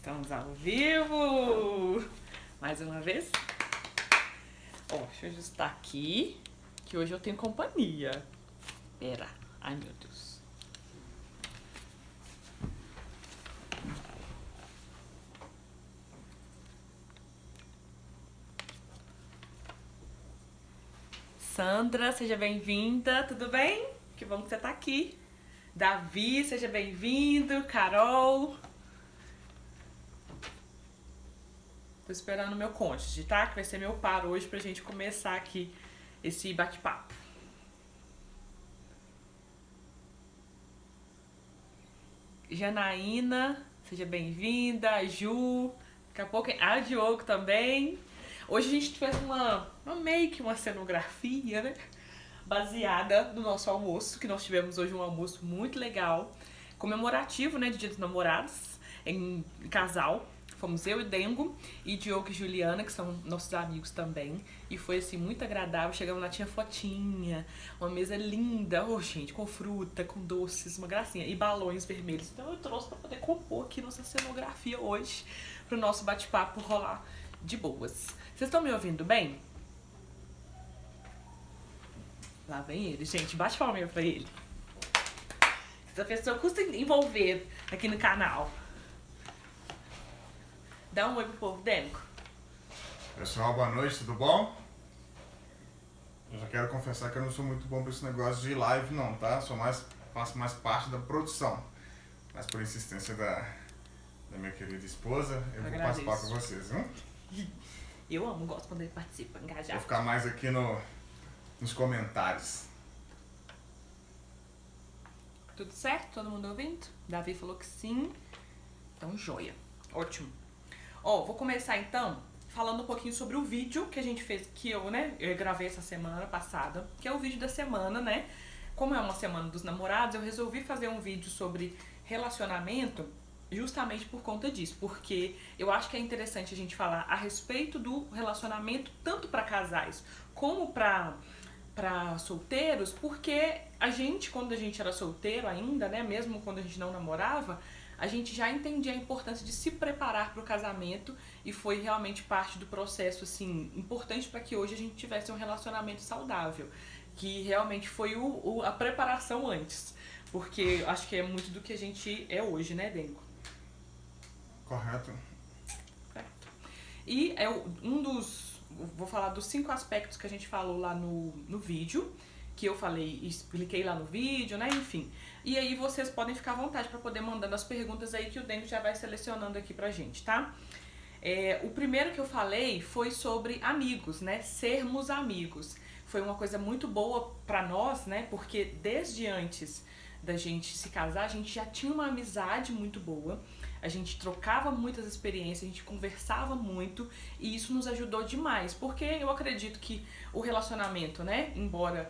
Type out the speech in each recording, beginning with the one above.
Estamos ao vivo! Mais uma vez. Ó, deixa eu ajustar aqui, que hoje eu tenho companhia. Pera. Ai, meu Deus. Sandra, seja bem-vinda, tudo bem? Que bom que você tá aqui. Davi, seja bem-vindo. Carol. Tô esperando o meu cônjuge, tá? Que vai ser meu par hoje pra gente começar aqui esse bate-papo. Janaína, seja bem-vinda. Ju, daqui a pouco a Diogo também. Hoje a gente fez uma cenografia, né? Baseada no nosso almoço, que nós tivemos hoje um almoço muito legal, comemorativo, né, de Dia dos Namorados, em casal. Fomos eu e Dengo, e Diogo e Juliana, que são nossos amigos também. E foi, assim, muito agradável. Chegamos lá, tinha fotinha, uma mesa linda, gente, com fruta, com doces, uma gracinha. E balões vermelhos. Então eu trouxe pra poder compor aqui nossa cenografia hoje, pro nosso bate-papo rolar de boas. Vocês estão me ouvindo bem? Lá vem ele, gente. Bate palminha pra ele. Essa pessoa custa envolver aqui no canal. Dá um oi pro povo, Dengo. Pessoal, boa noite, tudo bom? Eu já quero confessar que eu não sou muito bom pra esse negócio de live não, tá? Faço mais parte da produção. Mas por insistência da minha querida esposa, eu vou participar com vocês, viu? Eu amo, gosto quando ele participa, engajado. Vou ficar mais aqui nos comentários. Tudo certo? Todo mundo ouvindo? Davi falou que sim. Então, joia. Ótimo. Ó, vou começar então falando um pouquinho sobre o vídeo que a gente fez, que eu gravei essa semana passada, que é o vídeo da semana, né? Como é uma semana dos namorados, eu resolvi fazer um vídeo sobre relacionamento justamente por conta disso, porque eu acho que é interessante a gente falar a respeito do relacionamento tanto para casais como para solteiros, porque a gente, quando a gente era solteiro ainda, né, mesmo quando a gente não namorava, a gente já entendia a importância de se preparar para o casamento e foi realmente parte do processo, assim, importante para que hoje a gente tivesse um relacionamento saudável, que realmente foi a preparação antes, porque acho que é muito do que a gente é hoje, né, Dengo? Correto. Certo. E é vou falar dos 5 aspectos que a gente falou lá no vídeo, que eu falei e expliquei lá no vídeo, né, enfim. E aí vocês podem ficar à vontade para poder mandando as perguntas aí que o Dengo já vai selecionando aqui pra gente, tá? O primeiro que eu falei foi sobre amigos, né, sermos amigos. Foi uma coisa muito boa pra nós, né, porque desde antes da gente se casar, a gente já tinha uma amizade muito boa. A gente trocava muitas experiências, a gente conversava muito e isso nos ajudou demais, porque eu acredito que o relacionamento, né, embora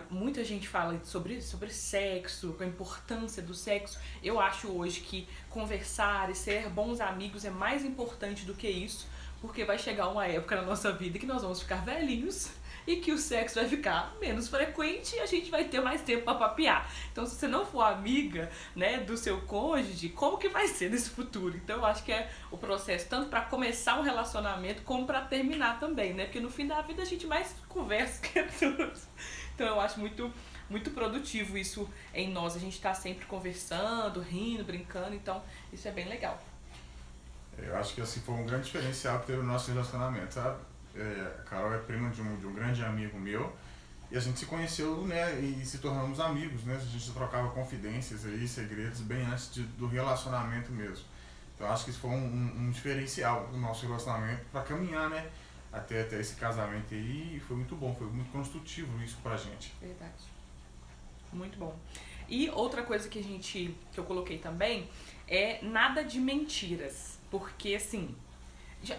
muita gente fala sobre sexo, a importância do sexo, eu acho hoje que conversar e ser bons amigos é mais importante do que isso, porque vai chegar uma época na nossa vida que nós vamos ficar velhinhos e que o sexo vai ficar menos frequente e a gente vai ter mais tempo para papear. Então, se você não for amiga, né, do seu cônjuge, como que vai ser nesse futuro? Então, eu acho que é o processo tanto para começar um relacionamento como para terminar também, né? Porque no fim da vida a gente mais conversa que tudo. Então, eu acho muito produtivo isso em nós. A gente tá sempre conversando, rindo, brincando, então isso é bem legal. Eu acho que assim foi um grande diferencial que teve no nosso relacionamento, sabe? A Carol é prima de um grande amigo meu e a gente se conheceu, né, e se tornamos amigos, né? A gente trocava confidências aí, segredos bem antes do relacionamento mesmo. Então acho que isso foi um diferencial do nosso relacionamento para caminhar, né, até esse casamento aí, e foi muito bom, foi muito construtivo isso pra gente. Verdade. Muito bom. E outra coisa que eu coloquei também é nada de mentiras, porque assim,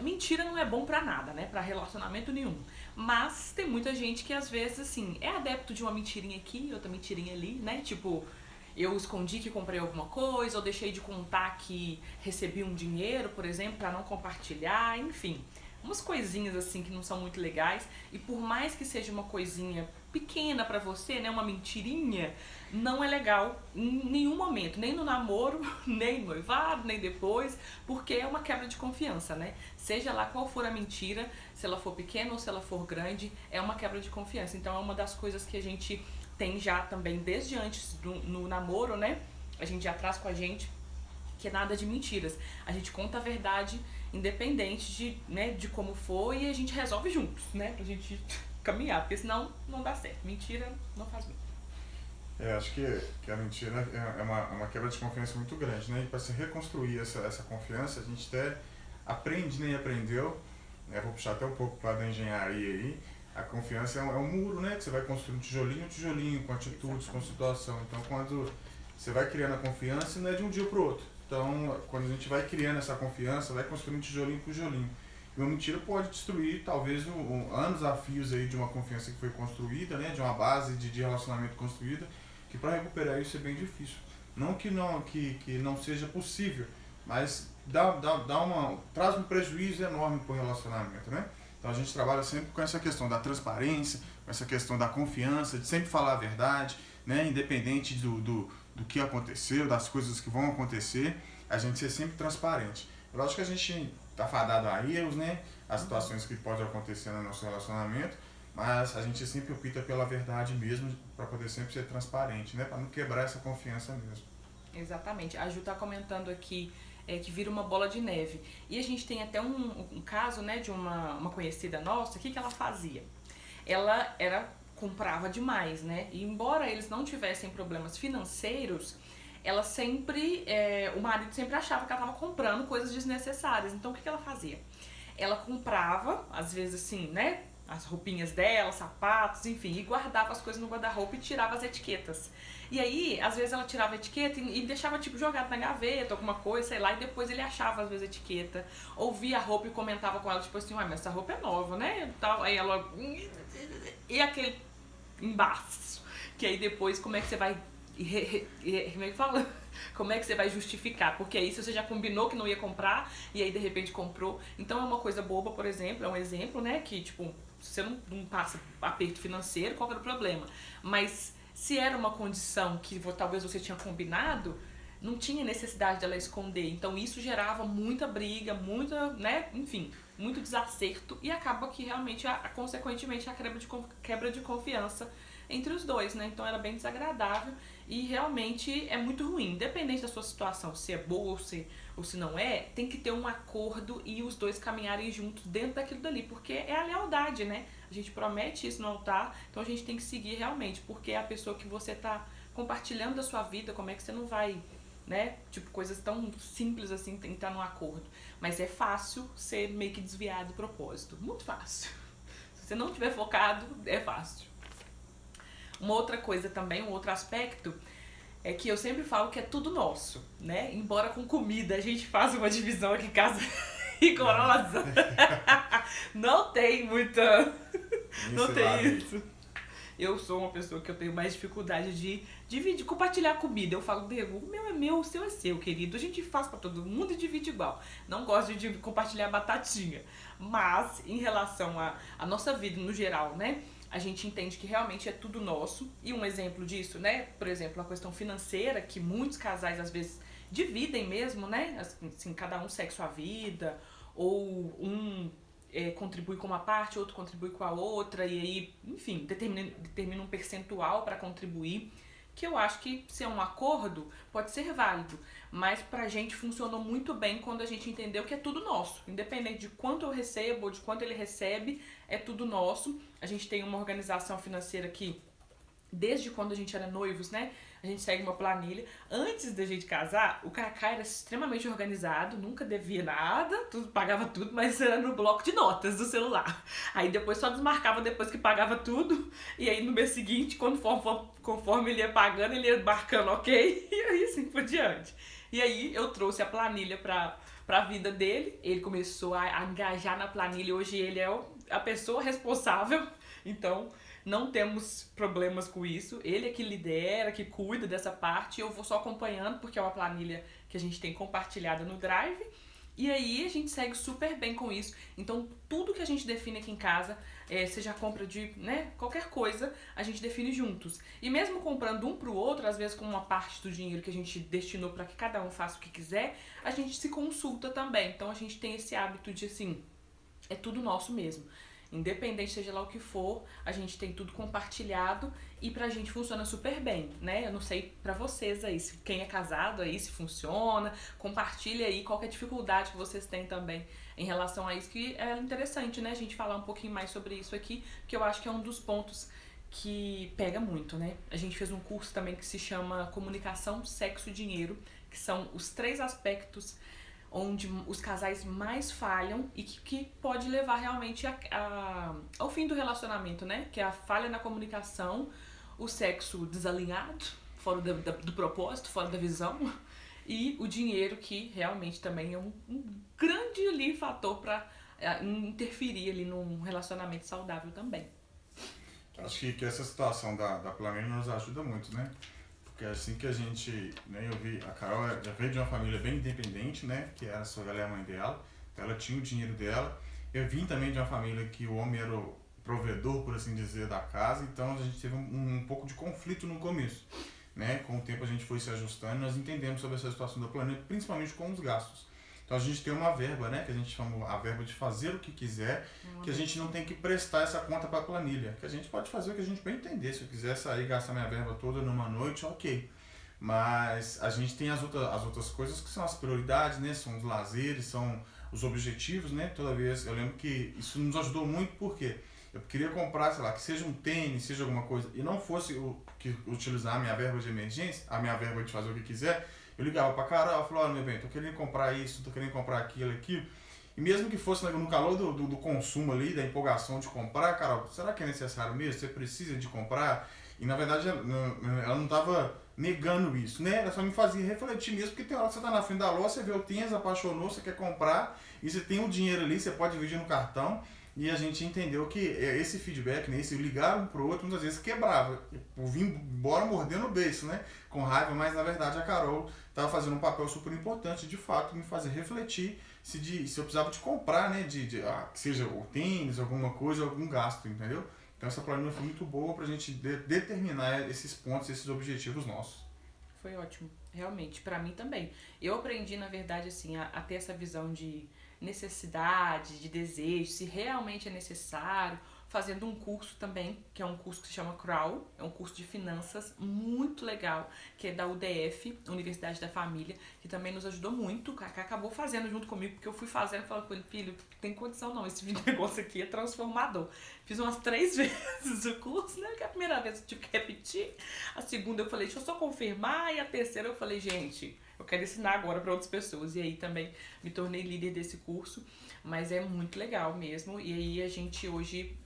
mentira não é bom pra nada, né? Pra relacionamento nenhum. Mas tem muita gente que às vezes, assim, é adepto de uma mentirinha aqui, outra mentirinha ali, né? Tipo, eu escondi que comprei alguma coisa, ou deixei de contar que recebi um dinheiro, por exemplo, pra não compartilhar, enfim. Umas coisinhas assim que não são muito legais. E por mais que seja uma coisinha pequena pra você, né, uma mentirinha, não é legal em nenhum momento, nem no namoro, nem no noivado, nem depois, porque é uma quebra de confiança, né? Seja lá qual for a mentira, se ela for pequena ou se ela for grande, é uma quebra de confiança. Então é uma das coisas que a gente tem já também desde antes no namoro, né? A gente já traz com a gente que é nada de mentiras. A gente conta a verdade independente de, né, de como for e a gente resolve juntos, né? Pra gente caminhar, porque senão não dá certo. Mentira não faz bem. Acho que a mentira é uma quebra de confiança muito grande, né? E para se reconstruir essa confiança, a gente até aprende, né? E aprendeu, né? Vou puxar até um pouco para da engenharia aí. A confiança é um muro, né? Que você vai construindo tijolinho, com atitudes, com situação. Então, quando você vai criando a confiança, não é de um dia para o outro. Então, quando a gente vai criando essa confiança, vai construindo tijolinho por tijolinho. E uma mentira pode destruir, talvez, anos a fios aí de uma confiança que foi construída, né? De uma base de relacionamento construída, que para recuperar isso é bem difícil. Não que não seja possível, mas traz um prejuízo enorme para o relacionamento, né? Então a gente trabalha sempre com essa questão da transparência, com essa questão da confiança, de sempre falar a verdade, né? Independente do que aconteceu, das coisas que vão acontecer, a gente ser sempre transparente. Lógico que a gente está fadado a erros, né? As situações que podem acontecer no nosso relacionamento, mas a gente sempre opta pela verdade mesmo, para poder sempre ser transparente, né? Para não quebrar essa confiança mesmo. Exatamente. A Ju está comentando aqui que vira uma bola de neve. E a gente tem até um caso, né, de uma conhecida nossa, o que ela fazia? Ela comprava demais, né? E embora eles não tivessem problemas financeiros, ela sempre, o marido sempre achava que ela estava comprando coisas desnecessárias. Então o que ela fazia? Ela comprava, às vezes assim, né, as roupinhas dela, sapatos, enfim, e guardava as coisas no guarda-roupa e tirava as etiquetas. E aí, às vezes ela tirava a etiqueta e deixava, tipo, jogado na gaveta, alguma coisa, sei lá, e depois ele achava, às vezes, a etiqueta, ou via a roupa e comentava com ela, tipo assim, ué, mas essa roupa é nova, né? Aí ela... E aquele embaço, que aí depois, como é que você vai... Como é que fala? Como é que você vai justificar? Porque aí você já combinou que não ia comprar e aí de repente comprou. Então é uma coisa boba, por exemplo, é um exemplo, né? Que tipo, você não passa aperto financeiro, qual que era o problema? Mas se era uma condição que talvez você tinha combinado, não tinha necessidade dela esconder. Então isso gerava muita briga, muita, né? Enfim, muito desacerto e acaba que realmente, consequentemente, a quebra de confiança entre os dois, né? Então era bem desagradável e realmente é muito ruim. Independente da sua situação, se é boa ou se não é, tem que ter um acordo e os dois caminharem juntos dentro daquilo dali, porque é a lealdade, né? A gente promete isso no altar, então a gente tem que seguir realmente, porque é a pessoa que você tá compartilhando da sua vida, como é que você não vai, né? Tipo, coisas tão simples assim, entrar num acordo. Mas é fácil ser meio que desviado do propósito. Muito fácil. Se você não estiver focado, é fácil. Uma outra coisa também, um outro aspecto, é que eu sempre falo que é tudo nosso, né? Embora com comida a gente faça uma divisão aqui em casa rigorosa. Não tem muita... Não tem isso. Eu sou uma pessoa que eu tenho mais dificuldade de dividir, compartilhar comida. Eu falo, Diego, o meu é meu, o seu é seu, querido. A gente faz pra todo mundo e divide igual. Não gosto de compartilhar batatinha. Mas, em relação à nossa vida no geral, né? A gente entende que realmente é tudo nosso. E um exemplo disso, né? Por exemplo, a questão financeira, que muitos casais às vezes dividem mesmo, né? Assim, cada um segue sua vida, ou contribui com uma parte, outro contribui com a outra, e aí, enfim, determina um percentual para contribuir, que eu acho que se é um acordo, pode ser válido, mas pra gente funcionou muito bem quando a gente entendeu que é tudo nosso, independente de quanto eu recebo ou de quanto ele recebe, é tudo nosso. A gente tem uma organização financeira que, desde quando a gente era noivos, né, a gente segue uma planilha. Antes da gente casar, o Cacá era extremamente organizado, nunca devia nada, pagava tudo, mas era no bloco de notas do celular. Aí depois só desmarcava depois que pagava tudo, e aí no mês seguinte, conforme ele ia pagando, ele ia marcando ok, e aí assim por diante. E aí eu trouxe a planilha pra vida dele, ele começou a engajar na planilha, hoje ele é a pessoa responsável, então... Não temos problemas com isso, ele é que lidera, que cuida dessa parte, eu vou só acompanhando porque é uma planilha que a gente tem compartilhada no Drive E aí a gente segue super bem com isso. Então tudo que a gente define aqui em casa, seja a compra de, né, qualquer coisa, a gente define juntos. E mesmo comprando um pro outro, às vezes com uma parte do dinheiro que a gente destinou para que cada um faça o que quiser, a gente se consulta também. Então a gente tem esse hábito de assim, é tudo nosso mesmo. Independente seja lá o que for, a gente tem tudo compartilhado e pra gente funciona super bem, né? Eu não sei pra vocês aí, se quem é casado aí, se funciona, compartilha aí qual que é a dificuldade que vocês têm também em relação a isso, que é interessante, né? A gente falar um pouquinho mais sobre isso aqui, porque eu acho que é um dos pontos que pega muito, né? A gente fez um curso também que se chama Comunicação, Sexo e Dinheiro, que são os 3 aspectos onde os casais mais falham e que pode levar realmente ao fim do relacionamento, né? Que é a falha na comunicação, o sexo desalinhado, fora do propósito, fora da visão, e o dinheiro, que realmente também é um grande ali, fator para interferir ali num relacionamento saudável também. Acho que essa situação da planilha nos ajuda muito, né? Porque assim que a gente, né, eu vi, a Carol já veio de uma família bem independente, né, que era só ela e a mãe dela, então ela tinha o dinheiro dela. Eu vim também de uma família que o homem era o provedor, por assim dizer, da casa, então a gente teve um pouco de conflito no começo, né? Com o tempo a gente foi se ajustando e nós entendemos sobre essa situação da planilha, principalmente com os gastos. Então a gente tem uma verba, né, que a gente chama a verba de fazer o que quiser, que a gente não tem que prestar essa conta para a planilha, que a gente pode fazer o que a gente bem entender. Se eu quiser sair e gastar minha verba toda numa noite, ok. Mas a gente tem as outras coisas que são as prioridades, né, são os lazeres, são os objetivos, né. Toda vez, eu lembro que isso nos ajudou muito, porque eu queria comprar, sei lá, que seja um tênis, seja alguma coisa, e não fosse utilizar a minha verba de emergência, a minha verba de fazer o que quiser. Eu ligava pra Carol, eu falava, olha, meu bem, tô querendo comprar isso, tô querendo comprar aquilo. E mesmo que fosse no calor do consumo ali, da empolgação de comprar, Carol, será que é necessário mesmo? Você precisa de comprar? E na verdade ela não tava negando isso, né? Ela só me fazia refletir mesmo, porque tem hora que você tá na frente da loja, você vê o tênis, apaixonou, você quer comprar, e você tem o dinheiro ali, você pode dividir no cartão. E a gente entendeu que esse feedback, né, esse ligar um pro outro, muitas vezes quebrava. Eu vim embora mordendo o beiço, né? Com raiva, mas na verdade a Carol estava fazendo um papel super importante, de fato, me fazer refletir se eu precisava de comprar, né? Que seja o tênis, alguma coisa, algum gasto, entendeu? Então essa planilha foi muito boa pra gente determinar esses pontos, esses objetivos nossos. Foi ótimo, realmente, pra mim também. Eu aprendi, na verdade, assim, a ter essa visão de necessidade, de desejo, se realmente é necessário, fazendo um curso também, que é um curso que se chama CRAW, é um curso de finanças muito legal, que é da UDF, Universidade da Família, que também nos ajudou muito. O Kaká acabou fazendo junto comigo, porque eu fui fazendo e falando com ele, filho, tem condição não, esse negócio aqui é transformador. Fiz umas 3 vezes o curso, né? Que a primeira vez eu tive que repetir, a segunda eu falei, deixa eu só confirmar, e a terceira eu falei, gente, eu quero ensinar agora para outras pessoas. E aí também me tornei líder desse curso, mas é muito legal mesmo, e aí a gente hoje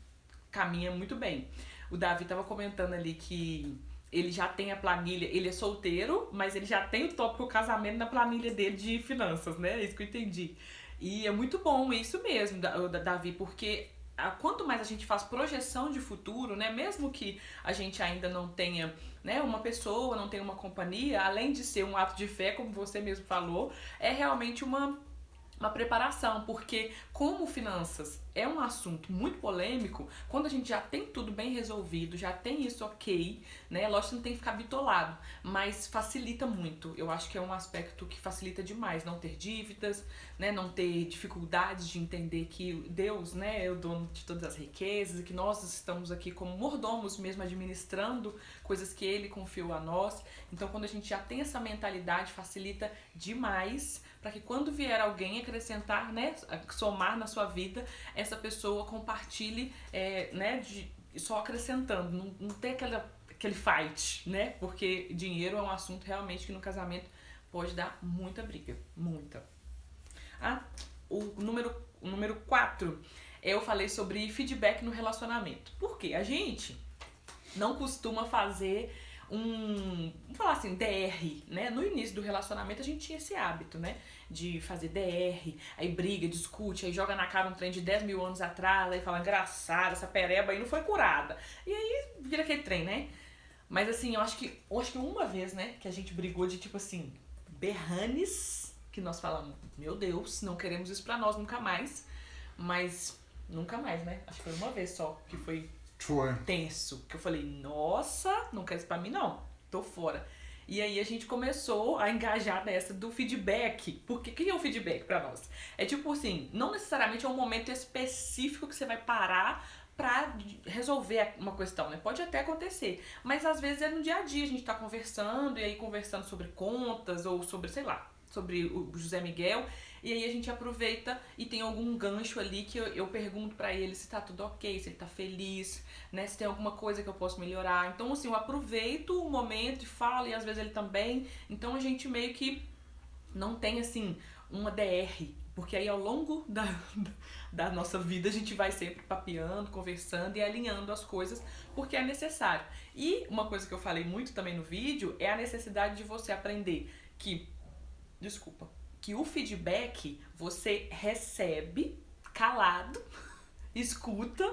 caminha muito bem. O Davi estava comentando ali que ele já tem a planilha, ele é solteiro, mas ele já tem o tópico casamento na planilha dele de finanças, né? É isso que eu entendi. E é muito bom isso mesmo, Davi, porque quanto mais a gente faz projeção de futuro, né? Mesmo que a gente ainda não tenha, né, uma pessoa, não tenha uma companhia, além de ser um ato de fé, como você mesmo falou, é realmente uma preparação, porque como finanças é um assunto muito polêmico, quando a gente já tem tudo bem resolvido, já tem isso ok, né, lógico que não tem que ficar bitolado, mas facilita muito. Eu acho que é um aspecto que facilita demais, não ter dívidas, né, não ter dificuldades de entender que Deus, né, é o dono de todas as riquezas e que nós estamos aqui como mordomos mesmo, administrando coisas que Ele confiou a nós. Então quando a gente já tem essa mentalidade, facilita demais para que quando vier alguém acrescentar, né, somar na sua vida, essa pessoa compartilhe, né, só acrescentando, não ter aquele fight, né, porque dinheiro é um assunto realmente que no casamento pode dar muita briga, muita. O número 4, eu falei sobre feedback no relacionamento. Por quê? A gente não costuma fazer vamos falar assim, DR, né? No início do relacionamento a gente tinha esse hábito, né? De fazer DR, aí briga, discute, aí joga na cara um trem de 10 mil anos atrás, aí fala, engraçado, essa pereba aí não foi curada. E aí vira aquele trem, né? Mas assim, eu acho que uma vez, né, que a gente brigou de tipo assim, berranes, que nós falamos, meu Deus, não queremos isso pra nós nunca mais. Mas nunca mais, né? Acho que foi uma vez só que foi tenso. Que eu falei, nossa, não quero isso pra mim não, tô fora. E aí a gente começou a engajar nessa do feedback. Porque o que é o feedback pra nós? É tipo assim, não necessariamente é um momento específico que você vai parar pra resolver uma questão, né? Pode até acontecer, mas às vezes é no dia a dia, a gente tá conversando, e aí conversando sobre contas, ou sobre, sei lá, sobre o José Miguel, e aí a gente aproveita e tem algum gancho ali que eu pergunto pra ele se tá tudo ok, se ele tá feliz, né? Se tem alguma coisa que eu posso melhorar. Então, assim, eu aproveito o momento e falo, e às vezes ele também. Então a gente meio que não tem, assim, uma DR, porque aí ao longo da nossa vida a gente vai sempre papeando, conversando e alinhando as coisas, porque é necessário. E uma coisa que eu falei muito também no vídeo é a necessidade de você aprender que o feedback você recebe calado, escuta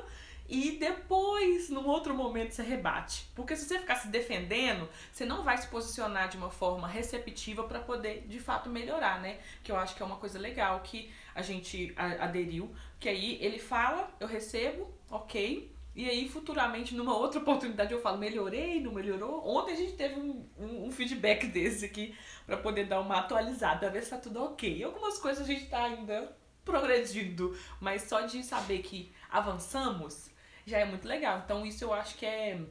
e depois, num outro momento, você rebate. Porque se você ficar se defendendo, você não vai se posicionar de uma forma receptiva para poder, de fato, melhorar, né? Que eu acho que é uma coisa legal que a gente aderiu, que aí ele fala, eu recebo, ok. E aí, futuramente, numa outra oportunidade, eu falo, melhorei, não melhorou? Ontem a gente teve um feedback desse aqui pra poder dar uma atualizada, pra ver se tá tudo ok. E algumas coisas a gente tá ainda progredindo, mas só de saber que avançamos já é muito legal. Então isso eu acho que é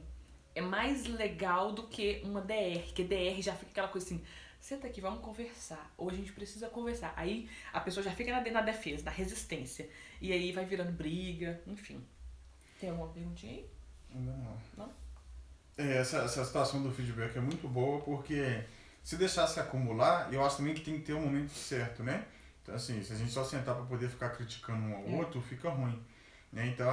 mais legal do que uma DR, que DR já fica aquela coisa assim, senta aqui, vamos conversar, ou a gente precisa conversar. Aí a pessoa já fica na defesa, na resistência, e aí vai virando briga, enfim. Tem alguma perguntinha aí? Não? Essa situação do feedback é muito boa, porque se deixasse acumular, eu acho também que tem que ter um momento certo, né? Então, assim, se a gente só sentar para poder ficar criticando um ao outro, fica ruim. Né? Então,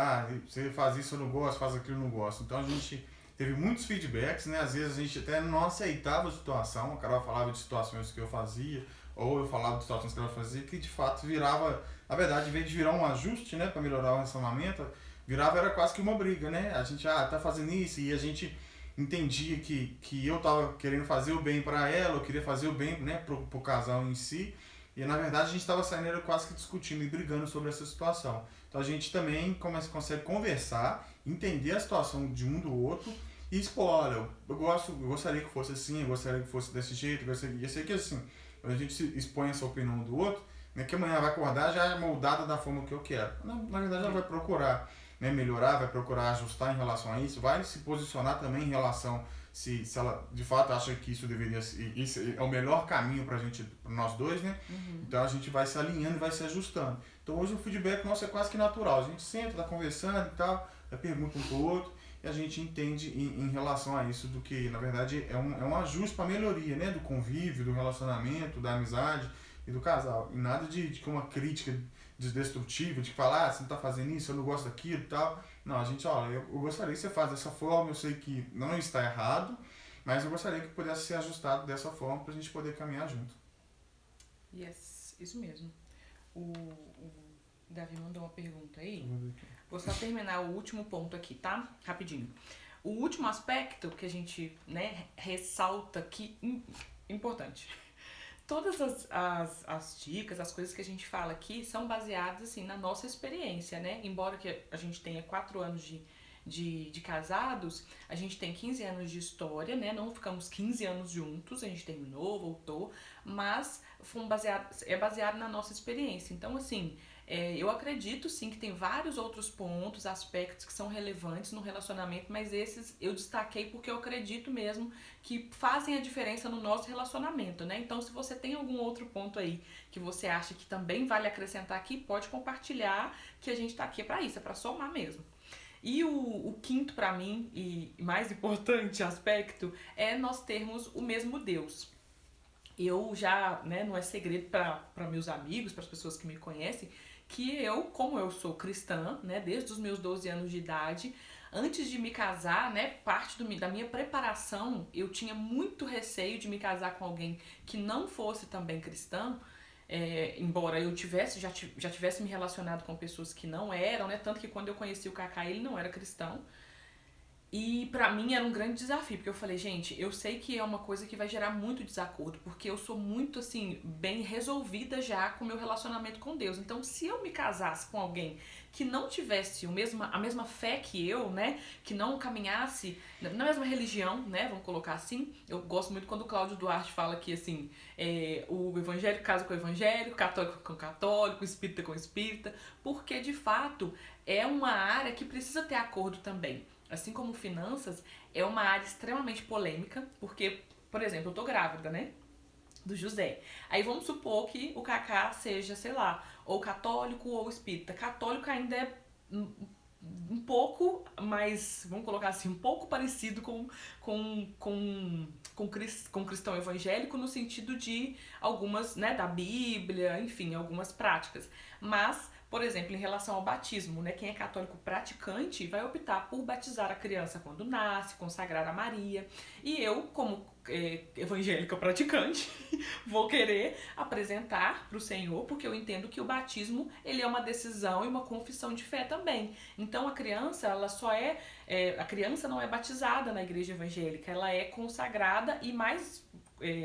você faz isso, eu não gosto, faz aquilo, eu não gosto. Então, a gente teve muitos feedbacks, né? Às vezes a gente até não aceitava a situação, a Carol falava de situações que eu fazia, ou eu falava de situações que ela fazia, que de fato virava, na verdade, em vez de virar um ajuste, né, para melhorar o relacionamento, era quase que uma briga, né? A gente, tá fazendo isso, e a gente entendia que eu tava querendo fazer o bem para ela, eu queria fazer o bem, né, pro casal em si, e na verdade a gente estava saindo quase que discutindo e brigando sobre essa situação. Então a gente também consegue conversar, entender a situação de um do outro e expor, olha, eu gostaria que fosse assim, eu gostaria que fosse desse jeito, eu sei que assim, quando a gente expõe essa opinião do outro, né, que amanhã vai acordar já é moldada da forma que eu quero. Na verdade ela vai procurar, né, melhorar, vai procurar ajustar em relação a isso, vai se posicionar também em relação se ela de fato acha que isso deveria ser, isso é o melhor caminho pra gente, pra nós dois, né? Uhum. Então a gente vai se alinhando e vai se ajustando. Então hoje o feedback nosso é quase que natural. A gente senta, tá conversando e tal, pergunta um pro outro e a gente entende em relação a isso do que, na verdade, é um ajuste para melhoria, né? Do convívio, do relacionamento, da amizade e do casal. E nada de uma crítica destrutiva, de falar, você não tá fazendo isso, eu não gosto daquilo e tal. Não, a gente, eu gostaria que você faça dessa forma, eu sei que não está errado, mas eu gostaria que pudesse ser ajustado dessa forma pra gente poder caminhar junto. Yes, isso mesmo. O Davi mandou uma pergunta aí. Vou só terminar o último ponto aqui, tá? Rapidinho. O último aspecto que a gente, né, ressalta aqui, importante. Todas as dicas, as coisas que a gente fala aqui são baseadas, assim, na nossa experiência, né? Embora que a gente tenha 4 anos de casados, a gente tem 15 anos de história, né? Não ficamos 15 anos juntos, a gente terminou, voltou, mas é baseado na nossa experiência. Então, assim, eu acredito sim que tem vários outros pontos, aspectos que são relevantes no relacionamento, mas esses eu destaquei porque eu acredito mesmo que fazem a diferença no nosso relacionamento, né? Então, se você tem algum outro ponto aí que você acha que também vale acrescentar aqui, pode compartilhar, que a gente tá aqui pra isso, é pra somar mesmo. E o quinto pra mim, e mais importante aspecto, é nós termos o mesmo Deus. Eu já, né, não é segredo para meus amigos, para as pessoas que me conhecem, que eu, como eu sou cristã, né, desde os meus 12 anos de idade, antes de me casar, né, parte da minha preparação, eu tinha muito receio de me casar com alguém que não fosse também cristão, embora eu já tivesse me relacionado com pessoas que não eram, né, tanto que quando eu conheci o Kaká, ele não era cristão. E pra mim era um grande desafio, porque eu falei, gente, eu sei que é uma coisa que vai gerar muito desacordo, porque eu sou muito, assim, bem resolvida já com o meu relacionamento com Deus. Então, se eu me casasse com alguém que não tivesse a mesma fé que eu, né, que não caminhasse na mesma religião, né, vamos colocar assim, eu gosto muito quando o Cláudio Duarte fala que, assim, o evangélico casa com o evangélico, católico com católico, espírita com espírita, porque, de fato, é uma área que precisa ter acordo também. Assim como finanças, é uma área extremamente polêmica, porque, por exemplo, eu tô grávida, né? Do José. Aí vamos supor que o Kaká seja, sei lá, ou católico ou espírita. Católico ainda é um pouco mais, vamos colocar assim, um pouco parecido com cristão evangélico no sentido de algumas, né, da Bíblia, enfim, algumas práticas. Mas, por exemplo, em relação ao batismo, né, quem é católico praticante vai optar por batizar a criança quando nasce, consagrar a Maria. E eu, como evangélica praticante, vou querer apresentar para o Senhor, porque eu entendo que o batismo ele é uma decisão e uma confissão de fé também. Então a criança, ela só a criança não é batizada na igreja evangélica, ela é consagrada e mais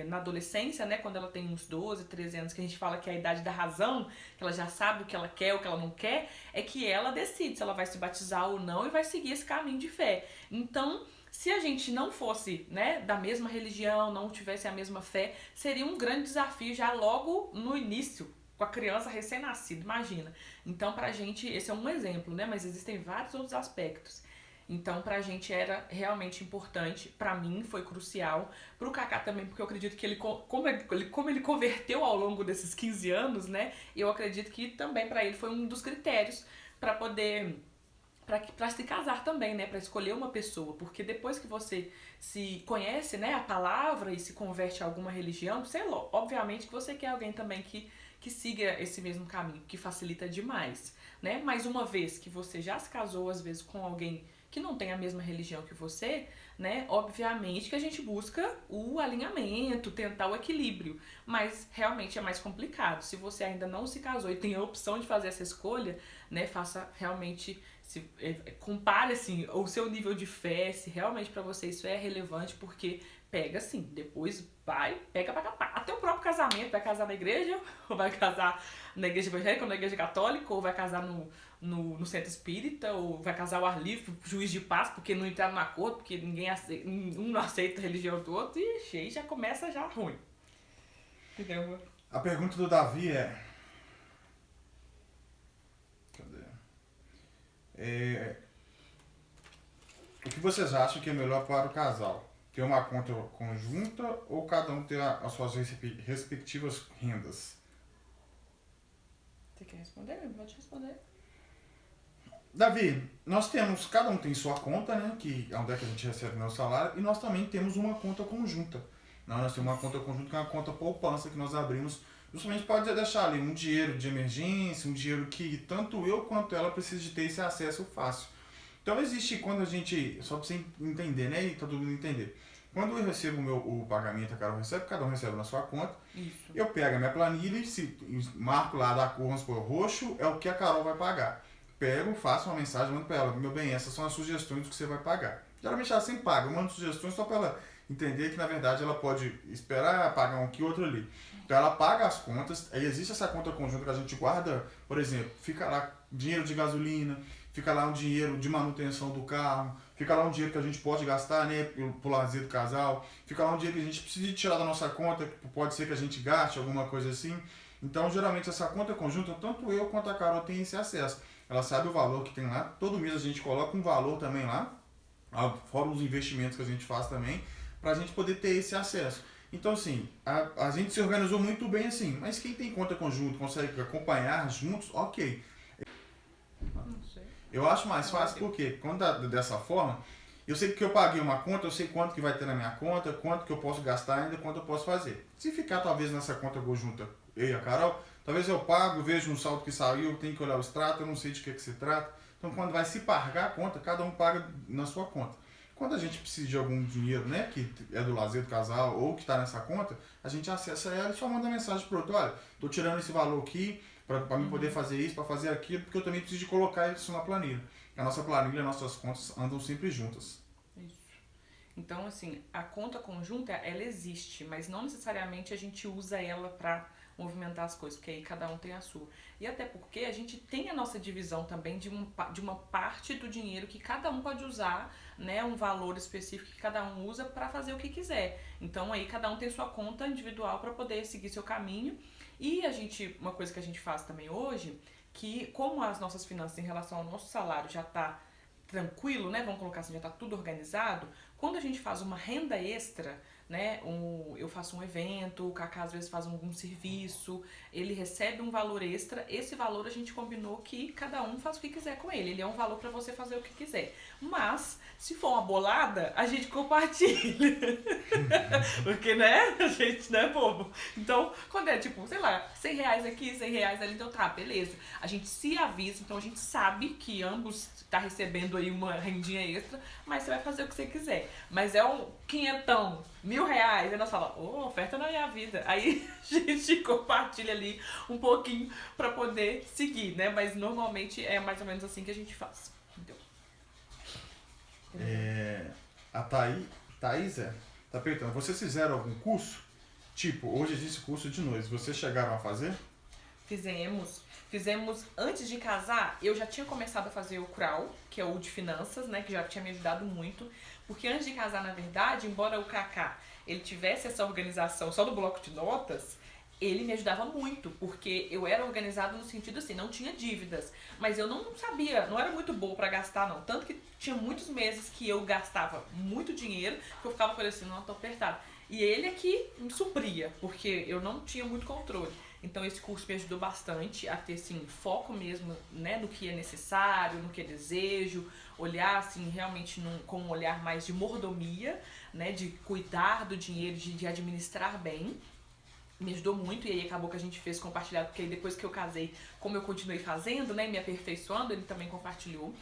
na adolescência, né, quando ela tem uns 12, 13 anos, que a gente fala que é a idade da razão, que ela já sabe o que ela quer, o que ela não quer, é que ela decide se ela vai se batizar ou não e vai seguir esse caminho de fé. Então, se a gente não fosse, né, da mesma religião, não tivesse a mesma fé, seria um grande desafio já logo no início, com a criança recém-nascida, imagina. Então, pra gente, esse é um exemplo, né, mas existem vários outros aspectos. Então, pra gente era realmente importante, pra mim foi crucial, pro Kaká também, porque eu acredito que como ele converteu ao longo desses 15 anos, né, eu acredito que também pra ele foi um dos critérios pra poder para se casar também, né, para escolher uma pessoa, porque depois que você se conhece, né, a palavra e se converte a alguma religião, sei lá, obviamente que você quer alguém também que siga esse mesmo caminho, que facilita demais, né? Mas uma vez que você já se casou, às vezes, com alguém que não tem a mesma religião que você, né? Obviamente que a gente busca o alinhamento, tentar o equilíbrio, mas realmente é mais complicado. Se você ainda não se casou e tem a opção de fazer essa escolha, né? Faça realmente, compare assim o seu nível de fé, se realmente para você isso é relevante, porque pega assim, depois pega pra capar. Até o próprio casamento, vai casar na igreja, ou vai casar na igreja evangélica, ou na igreja católica, ou vai casar no centro espírita, ou vai casar ao ar livre, juiz de paz, porque não entraram no acordo, porque um não aceita a religião do outro, e aí já começa já ruim. Entendeu? A pergunta do Davi é... Cadê? O que vocês acham que é melhor para o casal? Ter uma conta conjunta ou cada um ter as suas respectivas rendas? Você quer responder? Pode responder. Davi, cada um tem sua conta, né, que é onde é que a gente recebe nosso salário, e nós também temos uma conta conjunta. Nós temos uma conta conjunta que é uma conta poupança que nós abrimos, justamente pode deixar ali um dinheiro de emergência, um dinheiro que tanto eu quanto ela precisa de ter esse acesso fácil. Então existe quando a gente, só para você entender, né, e todo mundo entender, quando eu recebo o pagamento, a Carol recebe, cada um recebe na sua conta, Isso. eu pego a minha planilha e marco lá da cor, vamos supor, roxo é o que a Carol vai pagar. Pego, faço uma mensagem, mando para ela, meu bem, essas são as sugestões que você vai pagar. Geralmente ela sempre paga, eu mando sugestões só para ela entender que na verdade ela pode esperar pagar um aqui e outro ali. Então ela paga as contas, aí existe essa conta conjunta que a gente guarda, por exemplo, fica lá dinheiro de gasolina, fica lá um dinheiro de manutenção do carro, fica lá um dinheiro que a gente pode gastar, né, pro lazer do casal, fica lá um dinheiro que a gente precisa tirar da nossa conta, que pode ser que a gente gaste, alguma coisa assim. Então geralmente essa conta conjunta, tanto eu quanto a Carol tem esse acesso. Ela sabe o valor que tem lá, todo mês a gente coloca um valor também lá, fora os investimentos que a gente faz também, para a gente poder ter esse acesso. Então assim, a gente se organizou muito bem assim, mas quem tem conta conjunta, consegue acompanhar juntos, ok. Não sei. Eu acho mais fácil porque quando dessa forma, eu sei que eu paguei uma conta, eu sei quanto que vai ter na minha conta, quanto que eu posso gastar ainda, quanto eu posso fazer. Se ficar talvez nessa conta conjunta, eu e a Carol, talvez eu pago, vejo um saldo que saiu, eu tenho que olhar o extrato, eu não sei de que se trata. Então quando vai se pagar a conta, cada um paga na sua conta. Quando a gente precisa de algum dinheiro, né, que é do lazer do casal ou que está nessa conta, a gente acessa ela e só manda mensagem pro outro, olha, tô tirando esse valor aqui para mim poder fazer isso, para fazer aquilo, porque eu também preciso de colocar isso na planilha. A nossa planilha, as nossas contas andam sempre juntas. Então, assim, a conta conjunta, ela existe, mas não necessariamente a gente usa ela pra movimentar as coisas, porque aí cada um tem a sua. E até porque a gente tem a nossa divisão também de uma parte do dinheiro que cada um pode usar, né, um valor específico que cada um usa para fazer o que quiser. Então aí cada um tem sua conta individual para poder seguir seu caminho. E uma coisa que a gente faz também hoje, que como as nossas finanças em relação ao nosso salário já tá tranquilo, né? Vamos colocar assim, já tá tudo organizado. Quando a gente faz uma renda extra, né? Eu faço um evento, o Kaká às vezes faz algum serviço, ele recebe um valor extra. Esse valor a gente combinou que cada um faz o que quiser com ele. Ele é um valor para você fazer o que quiser. Mas, se for uma bolada, a gente compartilha. Porque, né? A gente não é bobo. Então, quando é tipo, sei lá, R$100 aqui, R$100 ali, então tá, beleza. A gente se avisa, então a gente sabe que ambos tá recebendo aí uma rendinha extra, mas você vai fazer o que você quiser. Mas é um quinhentão, R$1.000, aí nós falamos, oferta na minha vida. Aí a gente compartilha ali um pouquinho pra poder seguir, né? Mas normalmente é mais ou menos assim que a gente faz. Entendeu? A Thaísa tá perguntando, vocês fizeram algum curso? Tipo, hoje existe curso de noivos, vocês chegaram a fazer? Fizemos antes de casar, eu já tinha começado a fazer o CRAU, que é o de finanças, né, que já tinha me ajudado muito, porque antes de casar, na verdade, embora o Kaká, ele tivesse essa organização só do bloco de notas, ele me ajudava muito, porque eu era organizada no sentido assim, não tinha dívidas, mas eu não sabia, não era muito boa pra gastar não, tanto que tinha muitos meses que eu gastava muito dinheiro, que eu ficava parecendo, não, tô apertada. E ele é que me supria, porque eu não tinha muito controle. Então esse curso me ajudou bastante a ter assim, foco mesmo, né, no que é necessário, no que é desejo, olhar assim, realmente com um olhar mais de mordomia, né, de cuidar do dinheiro, de administrar bem. Me ajudou muito, e aí acabou que a gente fez compartilhado, porque aí depois que eu casei, como eu continuei fazendo, né, me aperfeiçoando, ele também compartilhou.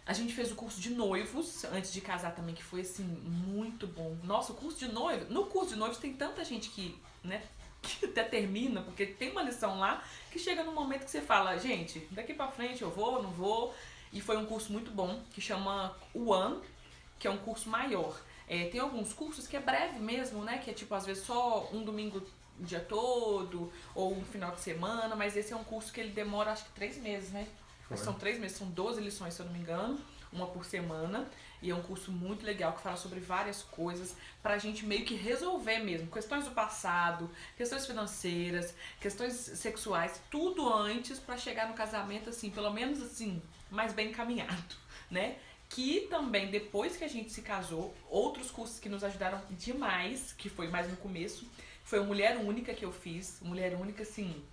A gente fez o curso de noivos, antes de casar também, que foi, assim, muito bom. Nossa, o curso de noivos... No curso de noivos tem tanta gente que, né, que até termina, porque tem uma lição lá, que chega num momento que você fala, gente, daqui pra frente eu vou, não vou. E foi um curso muito bom, que chama One, que é um curso maior. Tem alguns cursos que é breve mesmo, né, que é tipo, às vezes só um domingo o dia todo, ou um final de semana, mas esse é um curso que ele demora, acho que 3 meses, né? São 3 meses, são 12 lições, se eu não me engano, uma por semana. E é um curso muito legal que fala sobre várias coisas pra gente meio que resolver mesmo. Questões do passado, questões financeiras, questões sexuais, tudo antes pra chegar no casamento, assim, pelo menos assim, mais bem encaminhado, né? Que também, depois que a gente se casou, outros cursos que nos ajudaram demais, que foi mais no começo, foi o Mulher Única que eu fiz. Mulher Única, assim...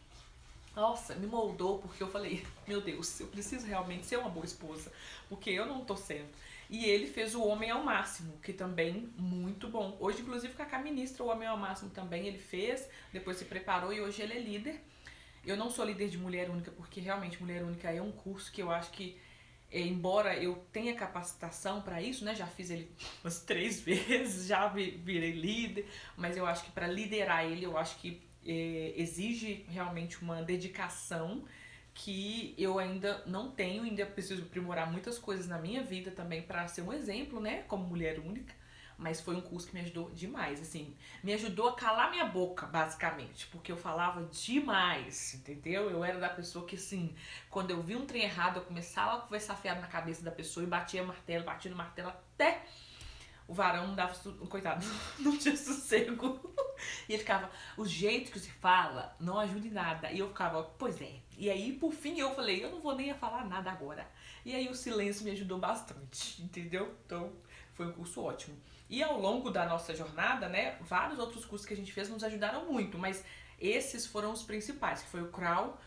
Nossa, me moldou, porque eu falei, meu Deus, eu preciso realmente ser uma boa esposa, porque eu não tô sendo. E ele fez o Homem ao Máximo, que também muito bom. Hoje, inclusive, o Kaká ministra o Homem ao Máximo também, ele fez, depois se preparou e hoje ele é líder. Eu não sou líder de Mulher Única, porque realmente Mulher Única é um curso que eu acho que, embora eu tenha capacitação para isso, né, já fiz ele umas 3 vezes, já virei líder, mas eu acho que para liderar ele, eu acho que exige realmente uma dedicação que eu ainda não tenho, ainda preciso aprimorar muitas coisas na minha vida também para ser um exemplo, né, como mulher única, mas foi um curso que me ajudou demais, assim, me ajudou a calar minha boca, basicamente, porque eu falava demais, entendeu? Eu era da pessoa que, assim, quando eu vi um trem errado, eu começava a conversar fiado na cabeça da pessoa e batia no martelo até o varão não dava, coitado, não tinha sossego. E ele ficava, o jeito que se fala não ajuda em nada. E eu ficava, pois é. E aí, por fim, eu falei, eu não vou nem falar nada agora. E aí o silêncio me ajudou bastante, entendeu? Então, foi um curso ótimo. E ao longo da nossa jornada, né, vários outros cursos que a gente fez nos ajudaram muito, mas esses foram os principais, que foi o CRAU,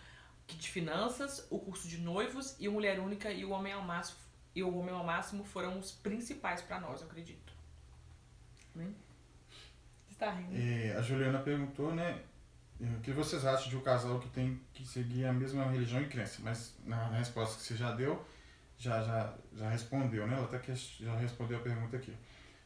de finanças, o curso de noivos e o Mulher Única e o Homem ao Máximo. E o Homem ao Máximo foram os principais pra nós, eu acredito. Né? Você tá rindo? A Juliana perguntou, né, o que vocês acham de um casal que tem que seguir a mesma religião e crença? Mas na resposta que você já deu, já respondeu, né? Ela até que já respondeu a pergunta aqui.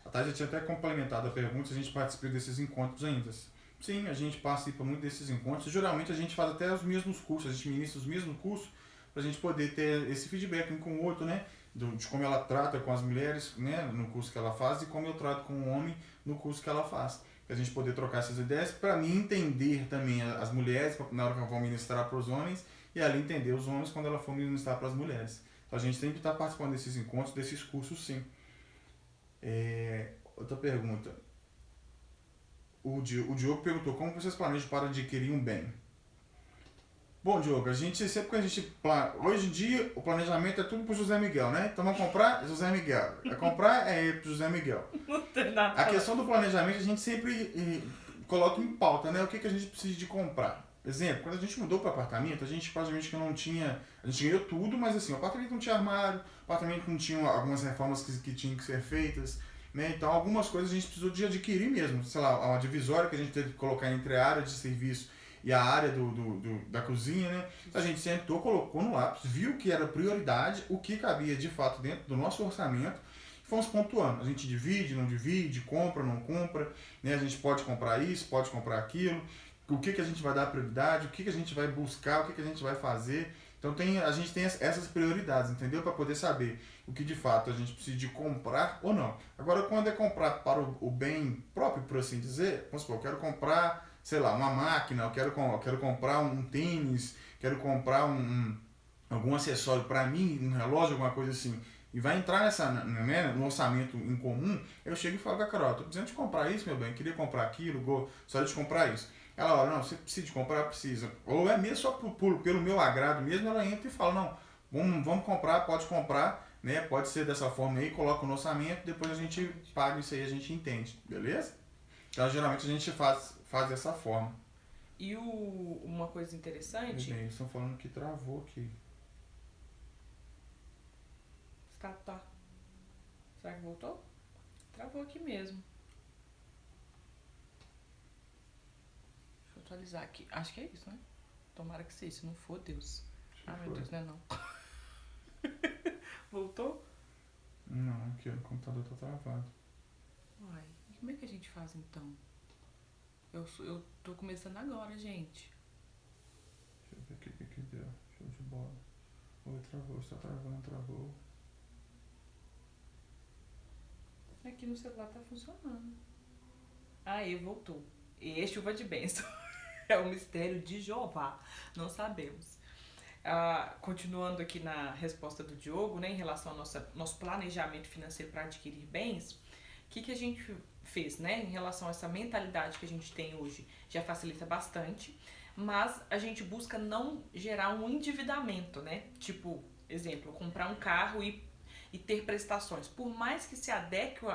A Thay já tinha até complementado a pergunta se a gente participa desses encontros ainda. Sim, a gente participa muito desses encontros. Geralmente a gente faz até os mesmos cursos, a gente ministra os mesmos cursos para a gente poder ter esse feedback um com o outro, né? de como ela trata com as mulheres, né, no curso que ela faz, e como eu trato com o homem no curso que ela faz. Pra gente poder trocar essas ideias, para mim entender também as mulheres na hora que eu vou ministrar para os homens, e ela entender os homens quando ela for ministrar para as mulheres. Então a gente sempre está participando desses encontros, desses cursos, sim. Outra pergunta. O Diogo perguntou como vocês planejam para adquirir um bem. Bom, Diogo, a gente sempre que a gente hoje em dia o planejamento é tudo pro José Miguel, né? Então vamos comprar José Miguel. É comprar é ir pro José Miguel. Não tem nada. A questão do planejamento a gente sempre coloca em pauta, né? O que a gente precisa de comprar. Exemplo, quando a gente mudou para apartamento, a gente praticamente que não tinha, a gente ganhou tudo, mas assim, o apartamento não tinha armário, o apartamento não tinha algumas reformas que tinham que ser feitas, né? Então algumas coisas a gente precisou de adquirir mesmo, sei lá, uma divisória que a gente teve que colocar entre a área de serviço e a área da cozinha, né? A gente sentou, colocou no lápis, viu que era prioridade, o que cabia de fato dentro do nosso orçamento, e fomos pontuando. A gente divide, não divide, compra, não compra, né? A gente pode comprar isso, pode comprar aquilo, o que a gente vai dar prioridade, o que a gente vai buscar, o que a gente vai fazer. Então a gente tem essas prioridades, entendeu? Para poder saber o que de fato a gente precisa de comprar ou não. Agora, quando é comprar para o bem próprio, por assim dizer, vamos supor, eu quero comprar, sei lá, uma máquina, eu quero comprar um tênis, quero comprar algum acessório para mim, um relógio, alguma coisa assim, e vai entrar né, no orçamento em comum, eu chego e falo com a Carol, tô precisando de comprar isso, meu bem, eu queria comprar aquilo, gostaria de comprar isso. Ela olha, não, você precisa de comprar, precisa. Ou é mesmo só pelo meu agrado mesmo, ela entra e fala, não, vamos comprar, pode comprar, né? Pode ser dessa forma aí, coloca no orçamento, depois a gente paga isso aí, a gente entende, beleza? Então geralmente a gente faz dessa forma. E uma coisa interessante... Bem, eles estão falando que travou aqui. Tá. Será que voltou? Travou aqui mesmo. Deixa eu atualizar aqui. Acho que é isso, né? Tomara que seja. Se não for, Deus. Meu Deus, não é não. Voltou? Não, aqui o computador tá travado. Uai, e como é que a gente faz então? Eu tô começando agora, gente. Deixa eu ver aqui o que deu. Show de bola. Oi, travou, está travando, travou. Aqui no celular tá funcionando. Aí, voltou. E é chuva de bênção. É o mistério de Jeová. Não sabemos. Continuando aqui na resposta do Diogo, né, em relação ao nosso planejamento financeiro para adquirir bens, o que a gente fez, né, em relação a essa mentalidade que a gente tem hoje? Já facilita bastante, mas a gente busca não gerar um endividamento, né? Tipo, exemplo, comprar um carro e ter prestações. Por mais que se adeque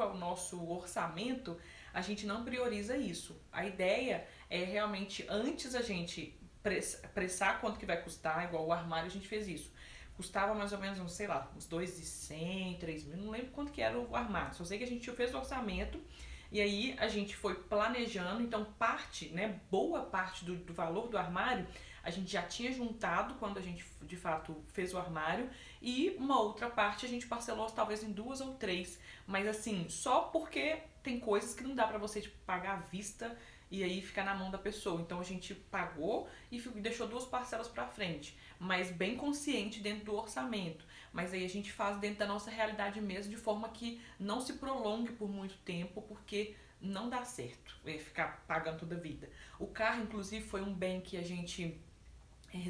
ao nosso orçamento, a gente não prioriza isso. A ideia é realmente, antes a gente pressar quanto que vai custar, igual o armário a gente fez isso. Custava mais ou menos, sei lá, uns 2.100, 3.000, não lembro quanto que era o armário. Só sei que a gente fez o orçamento e aí a gente foi planejando, então boa parte do valor do armário a gente já tinha juntado quando a gente de fato fez o armário, e uma outra parte a gente parcelou talvez em 2 ou 3, mas assim, só porque tem coisas que não dá pra você pagar à vista e aí ficar na mão da pessoa. Então a gente pagou e deixou 2 parcelas pra frente, mas bem consciente dentro do orçamento. Mas aí a gente faz dentro da nossa realidade mesmo, de forma que não se prolongue por muito tempo, porque não dá certo ficar pagando toda a vida. O carro, inclusive, foi um bem que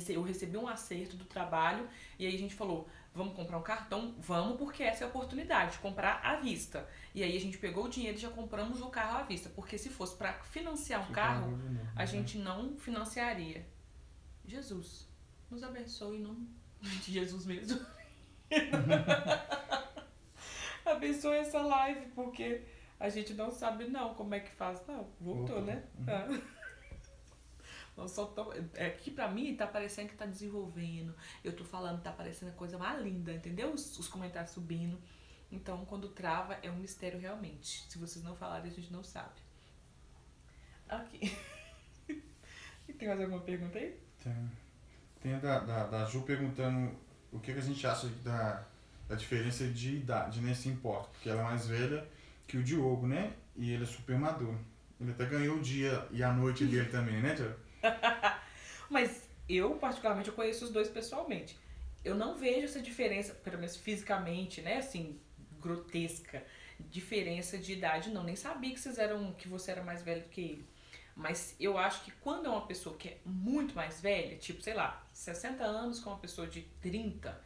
eu recebi um acerto do trabalho, e aí a gente falou, vamos comprar um cartão? Vamos, porque essa é a oportunidade de comprar à vista. E aí a gente pegou o dinheiro e já compramos o carro à vista, porque se fosse para financiar um carro, a gente não financiaria. Jesus, nos abençoe em nome de Jesus mesmo. Abençoe essa live, porque a gente não sabe não como é que faz. Não, voltou, né? Que pra mim tá parecendo que tá desenvolvendo. Eu tô falando, tá parecendo a coisa mais linda, entendeu? Os comentários subindo. Então, quando trava, é um mistério realmente. Se vocês não falarem, a gente não sabe. Ok. Tem mais alguma pergunta aí? Tem a da Ju perguntando o que a gente acha da diferença de idade, né? Se importa. Porque ela é mais velha que o Diogo, né? E ele é super maduro. Ele até ganhou o dia e a noite dele também, né, Tiago? Mas eu, particularmente, eu conheço os dois pessoalmente. eu não vejo essa diferença, pelo menos fisicamente, né, assim, grotesca, diferença de idade, não. Nem sabia que você era mais velho do que ele. Mas eu acho que quando é uma pessoa que é muito mais velha, tipo, sei lá, 60 anos com uma pessoa de 30,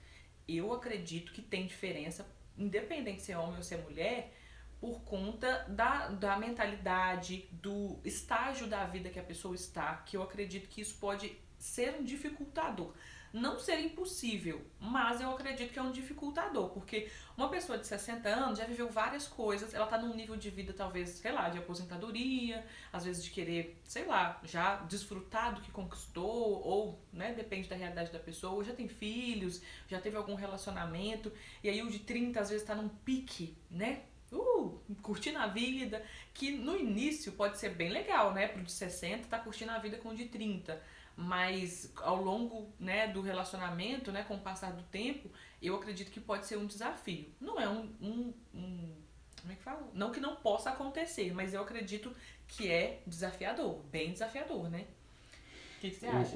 eu acredito que tem diferença, independente se é homem ou se é mulher, por conta da mentalidade, do estágio da vida que a pessoa está, que eu acredito que isso pode ser um dificultador. Não ser impossível, mas eu acredito que é um dificultador, porque uma pessoa de 60 anos já viveu várias coisas, ela tá num nível de vida talvez, sei lá, de aposentadoria, às vezes de querer, sei lá, já desfrutar do que conquistou, ou, né, depende da realidade da pessoa, ou já tem filhos, já teve algum relacionamento, e aí o de 30 às vezes tá num pique, né, curtindo a vida, que no início pode ser bem legal, né? Pro de 60 tá curtindo a vida com o de 30, mas ao longo, né, do relacionamento, né, com o passar do tempo, eu acredito que pode ser um desafio. Não é como é que fala? Não que não possa acontecer, mas eu acredito que é desafiador, bem desafiador, né? O que você acha?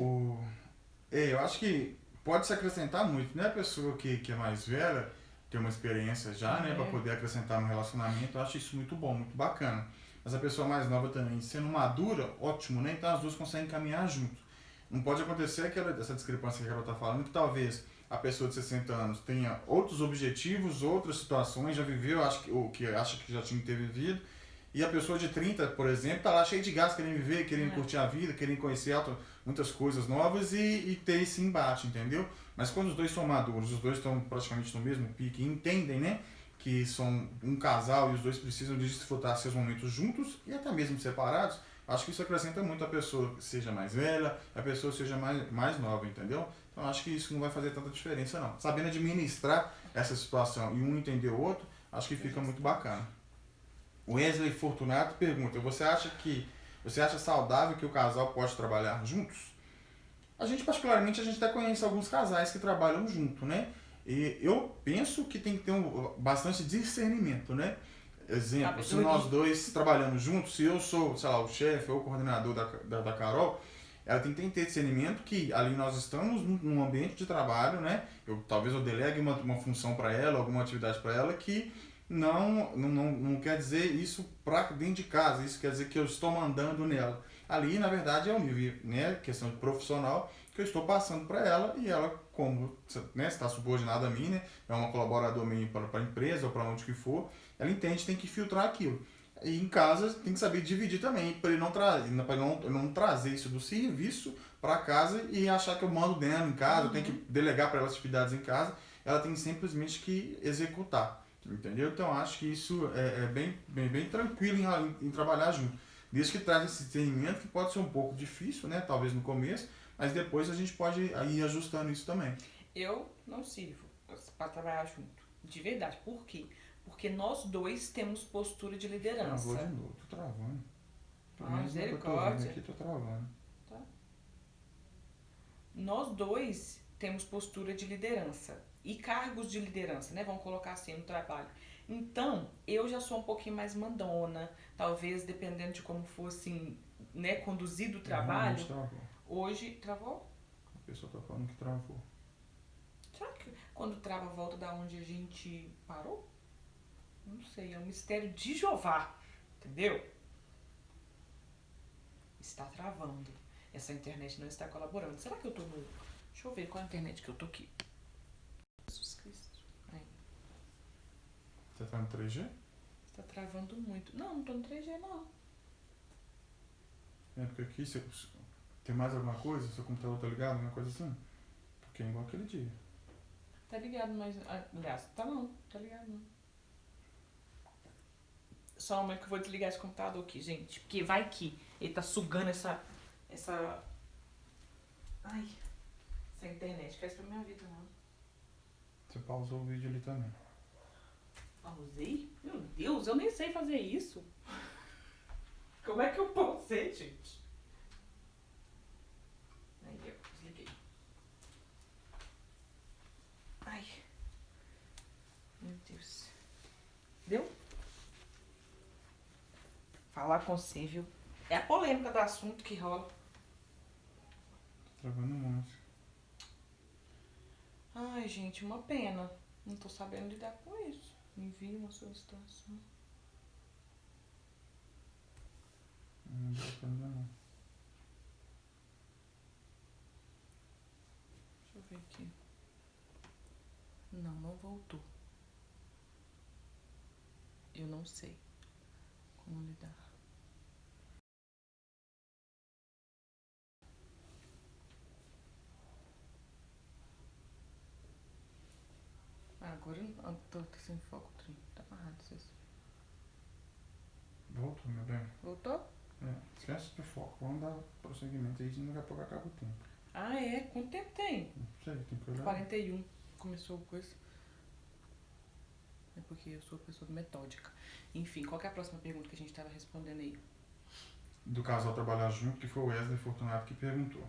Eu acho que pode se acrescentar muito, né? A pessoa que é mais velha tem uma experiência já, né? Para poder acrescentar no relacionamento, eu acho isso muito bom, muito bacana. Mas a pessoa mais nova também, sendo madura, ótimo, né? Então as duas conseguem caminhar junto. Não pode acontecer essa discrepância que ela está falando, que talvez a pessoa de 60 anos tenha outros objetivos, outras situações, já viveu o que acha que já tinha que ter vivido, e a pessoa de 30, por exemplo, tá lá cheia de gás, querendo viver, querendo curtir a vida, querendo conhecer muitas coisas novas e ter esse embate, entendeu? Mas quando os dois são maduros, os dois estão praticamente no mesmo pique, e entendem, né, que são um casal e os dois precisam de desfrutar seus momentos juntos e até mesmo separados, acho que isso acrescenta muito a pessoa que seja mais velha, a pessoa seja mais nova, entendeu? Então acho que isso não vai fazer tanta diferença não. Sabendo administrar essa situação e um entender o outro, acho que fica muito bacana. O Wesley Fortunato pergunta, você acha saudável que o casal pode trabalhar juntos? A gente até conhece alguns casais que trabalham junto, né? E eu penso que tem que ter bastante discernimento, né? Exemplo, se nós dois trabalhamos juntos, se eu sou, sei lá, o chefe ou o coordenador da Carol, ela tem que ter discernimento que ali nós estamos num ambiente de trabalho, né? Talvez eu delegue uma função para ela, alguma atividade para ela que não quer dizer isso para dentro de casa, isso quer dizer que eu estou mandando nela. Ali, na verdade, é um nível, né, questão de profissional, que eu estou passando para ela e ela, como, né, está subordinada a mim, né, é uma colaboradora minha para a empresa ou para onde que for, ela entende que tem que filtrar aquilo. E em casa tem que saber dividir também, para ele não trazer isso do serviço para casa e achar que eu mando dela em casa, eu tenho que delegar para ela as atividades em casa, ela tem simplesmente que executar. Entendeu? Então acho que isso é bem tranquilo em trabalhar junto. Desde que traz esse discernimento, que pode ser um pouco difícil, né? Talvez no começo, mas depois a gente pode ir ajustando isso também. Eu não sirvo para trabalhar junto. De verdade. Por quê? Porque nós dois temos postura de liderança. Travou de novo, tô travando. Misericórdia. Aqui, tô travando. Tá. Nós dois temos postura de liderança. E cargos de liderança, né? Vamos colocar assim no trabalho. Então, eu já sou um pouquinho mais mandona. Talvez, dependendo de como for, assim, né, conduzido o trabalho. Hoje, travou? A pessoa tá falando que travou. Será que quando trava volta da onde a gente parou? Não sei, é um mistério de Jeová. Entendeu? Está travando. Essa internet não está colaborando. Será que eu tô no... Deixa eu ver qual é a internet que eu tô aqui. Jesus Cristo. Aí. Você tá no 3G? Tá travando muito. Não tô no 3G não. É porque aqui tem mais alguma coisa? Seu computador tá ligado? Alguma coisa assim? Porque é igual aquele dia. Tá ligado, mas... Aliás, tá ligado não. Só um momento que eu vou desligar esse computador aqui, gente. Porque vai que ele tá sugando essa... Ai... Essa internet. Quer isso pra minha vida, não. Você pausou o vídeo ali também. Pausei? Meu Deus, eu nem sei fazer isso. Como é que eu pausei, gente? Aí, eu desliguei. Ai. Meu Deus. Deu? Falar com você, viu? É a polêmica do assunto que rola. Tá travando muito. Ai, Ai, gente, uma pena. Não tô sabendo lidar com isso. Me envie uma solicitação. Não deu pra ainda não. Deixa eu ver aqui. Não voltou. Eu não sei como lidar. Agora eu tô sem foco. Tá amarrado isso. Voltou, meu bem. Voltou? Esquece do foco. Vamos dar prosseguimento aí, senão daqui a pouco acaba o tempo. Ah, é? Quanto tempo tem? Não sei, tem que olhar. 41. Começou a coisa. É porque eu sou pessoa metódica. Enfim, qual que é a próxima pergunta que a gente tava respondendo aí? Do casal trabalhar junto, que foi o Wesley Fortunato que perguntou.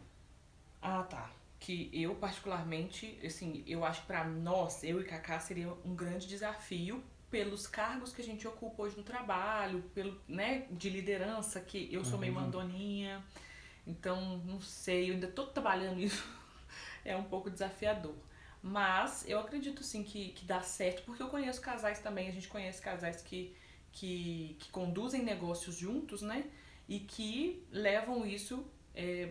Ah, tá. Que eu, particularmente, assim, eu acho que pra nós, eu e Cacá, seria um grande desafio pelos cargos que a gente ocupa hoje no trabalho, pelo, né, de liderança, que eu sou meio mandoninha. Então, não sei, eu ainda tô trabalhando isso. É um pouco desafiador. Mas eu acredito sim que dá certo, porque eu conheço casais também, a gente conhece casais que conduzem negócios juntos, né? E que levam isso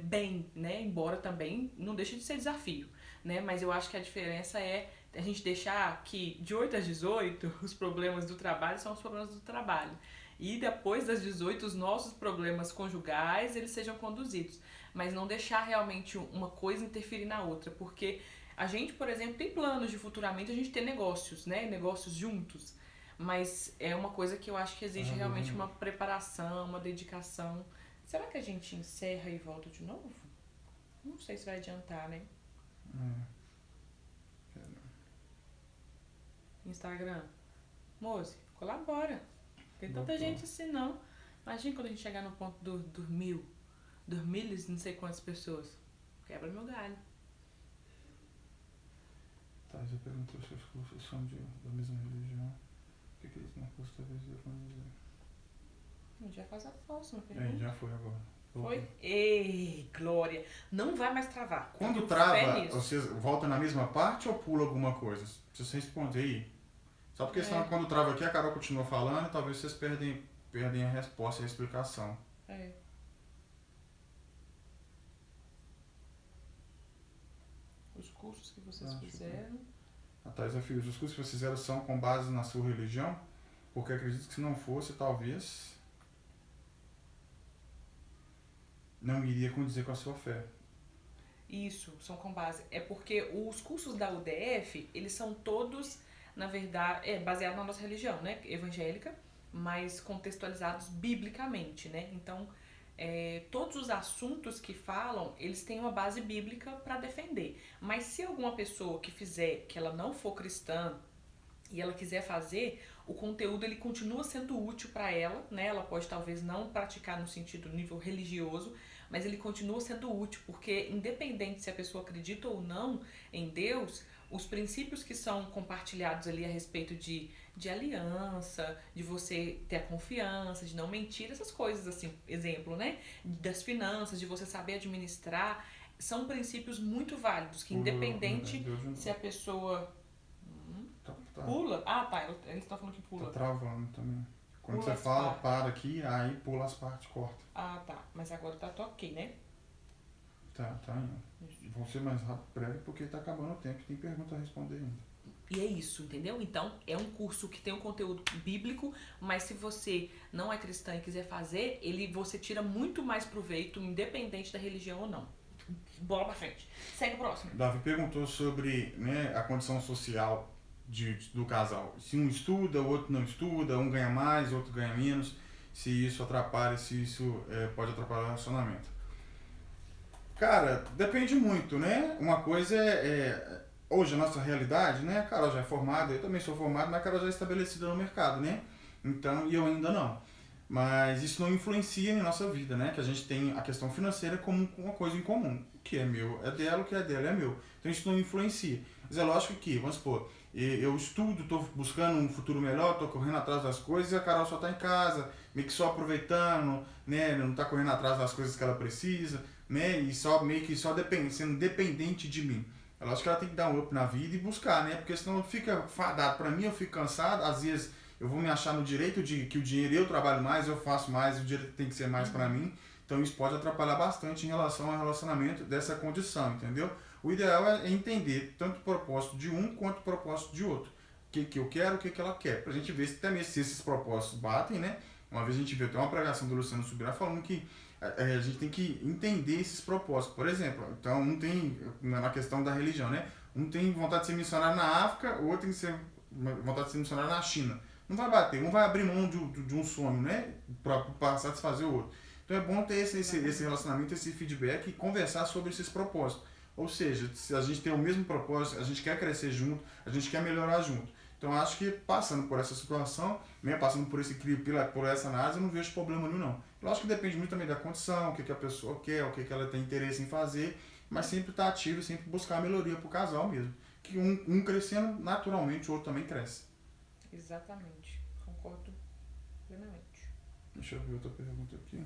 bem, né? Embora também não deixe de ser desafio, né? Mas eu acho que a diferença é a gente deixar que de 8 às 18 os problemas do trabalho são os problemas do trabalho. E depois das 18 os nossos problemas conjugais eles sejam conduzidos. Mas não deixar realmente uma coisa interferir na outra, porque a gente, por exemplo, tem planos de futuramente a gente ter negócios, né? Negócios juntos. Mas é uma coisa que eu acho que exige realmente uma preparação, uma dedicação. Será que a gente encerra e volta de novo? Não sei se vai adiantar, né? Instagram. Moço, colabora. Tem tanta gente assim, não. Imagina quando a gente chegar no ponto dos mil e não sei quantas pessoas. Quebra meu galho. Tá, já perguntou se os cursos são da mesma religião. O que eles não custam talvez eu vou dizer? A gente vai fazer a próxima pergunta. Já foi agora. Foi? Ei, Glória. Não vai mais travar. Quando trava, você volta na mesma parte ou pula alguma coisa? Se você responder aí. Só porque senão quando trava aqui a Carol continua falando e talvez vocês perdem a resposta e a explicação. Os cursos que vocês fizeram. Desafios. Os cursos que vocês fizeram são com base na sua religião? Porque acredito que se não fosse, talvez não iria condizer com a sua fé. Isso, são com base. É porque os cursos da UDF, eles são todos, na verdade, baseados na nossa religião, né? Evangélica, mas contextualizados biblicamente, né? Então, todos os assuntos que falam, eles têm uma base bíblica para defender. Mas se alguma pessoa que fizer, que ela não for cristã, e ela quiser fazer, o conteúdo ele continua sendo útil para ela, né? Ela pode talvez não praticar no sentido nível religioso, mas ele continua sendo útil, porque independente se a pessoa acredita ou não em Deus, os princípios que são compartilhados ali a respeito de aliança, de você ter a confiança, de não mentir, essas coisas assim, exemplo, né? Das finanças, de você saber administrar, são princípios muito válidos, que independente se a pessoa... Pula? Ah, tá. Eles estão falando que pula. Tá travando também. Quando você fala, para aqui, aí pula as partes, corta. Ah, tá. Mas agora tá ok, né? Tá indo. Vou ser mais rápido, breve, porque tá acabando o tempo. Tem pergunta a responder ainda. E é isso, entendeu? Então, é um curso que tem um conteúdo bíblico, mas se você não é cristã e quiser fazer, você tira muito mais proveito, independente da religião ou não. Bola pra frente. Segue o próximo. Davi perguntou sobre, né, a condição social do casal. Se um estuda, o outro não estuda, um ganha mais, o outro ganha menos, se isso atrapalha, se isso pode atrapalhar o relacionamento. Cara, depende muito, né? Uma coisa hoje a nossa realidade, né? A Carol já é formada, eu também sou formado, mas a Carol já é estabelecida no mercado, né? Então, e eu ainda não. Mas isso não influencia em nossa vida, né? Que a gente tem a questão financeira como uma coisa em comum. O que é meu é dela, o que é dela é meu. Então isso não influencia. Mas é lógico que, vamos supor, eu estudo, estou buscando um futuro melhor, estou correndo atrás das coisas e a Carol só está em casa, meio que só aproveitando, né? Não está correndo atrás das coisas que ela precisa, né? E só meio que sendo dependente de mim. É lógico que ela tem que dar um up na vida e buscar, né? Porque senão fica fadado. Pra mim, eu fico cansado. Às vezes eu vou me achar no direito de que o dinheiro eu trabalho mais, eu faço mais, o dinheiro tem que ser mais pra mim. Então isso pode atrapalhar bastante em relação ao relacionamento dessa condição, entendeu? O ideal é entender tanto o propósito de um quanto o propósito de outro. O que, que eu quero, o que, que ela quer. Pra gente ver se até mesmo se esses propósitos batem, né? Uma vez a gente viu até uma pregação do Luciano Subirá falando que a gente tem que entender esses propósitos. Por exemplo, então um tem, na questão da religião, né? Um tem vontade de ser missionário na África, o outro tem que ser vontade de ser missionário na China. Não vai bater, um vai abrir mão de um sonho, né? Para satisfazer o outro. Então é bom ter esse relacionamento, esse feedback e conversar sobre esses propósitos. Ou seja, se a gente tem o mesmo propósito, a gente quer crescer junto, a gente quer melhorar junto. Então acho que passando por essa situação, né, passando por por essa análise, eu não vejo problema nenhum não. Lógico que depende muito também da condição, o que a pessoa quer, o que ela tem interesse em fazer, mas sempre estar ativo e sempre buscar a melhoria para o casal mesmo. Que um crescendo, naturalmente o outro também cresce. Exatamente, concordo plenamente. Deixa eu ver outra pergunta aqui.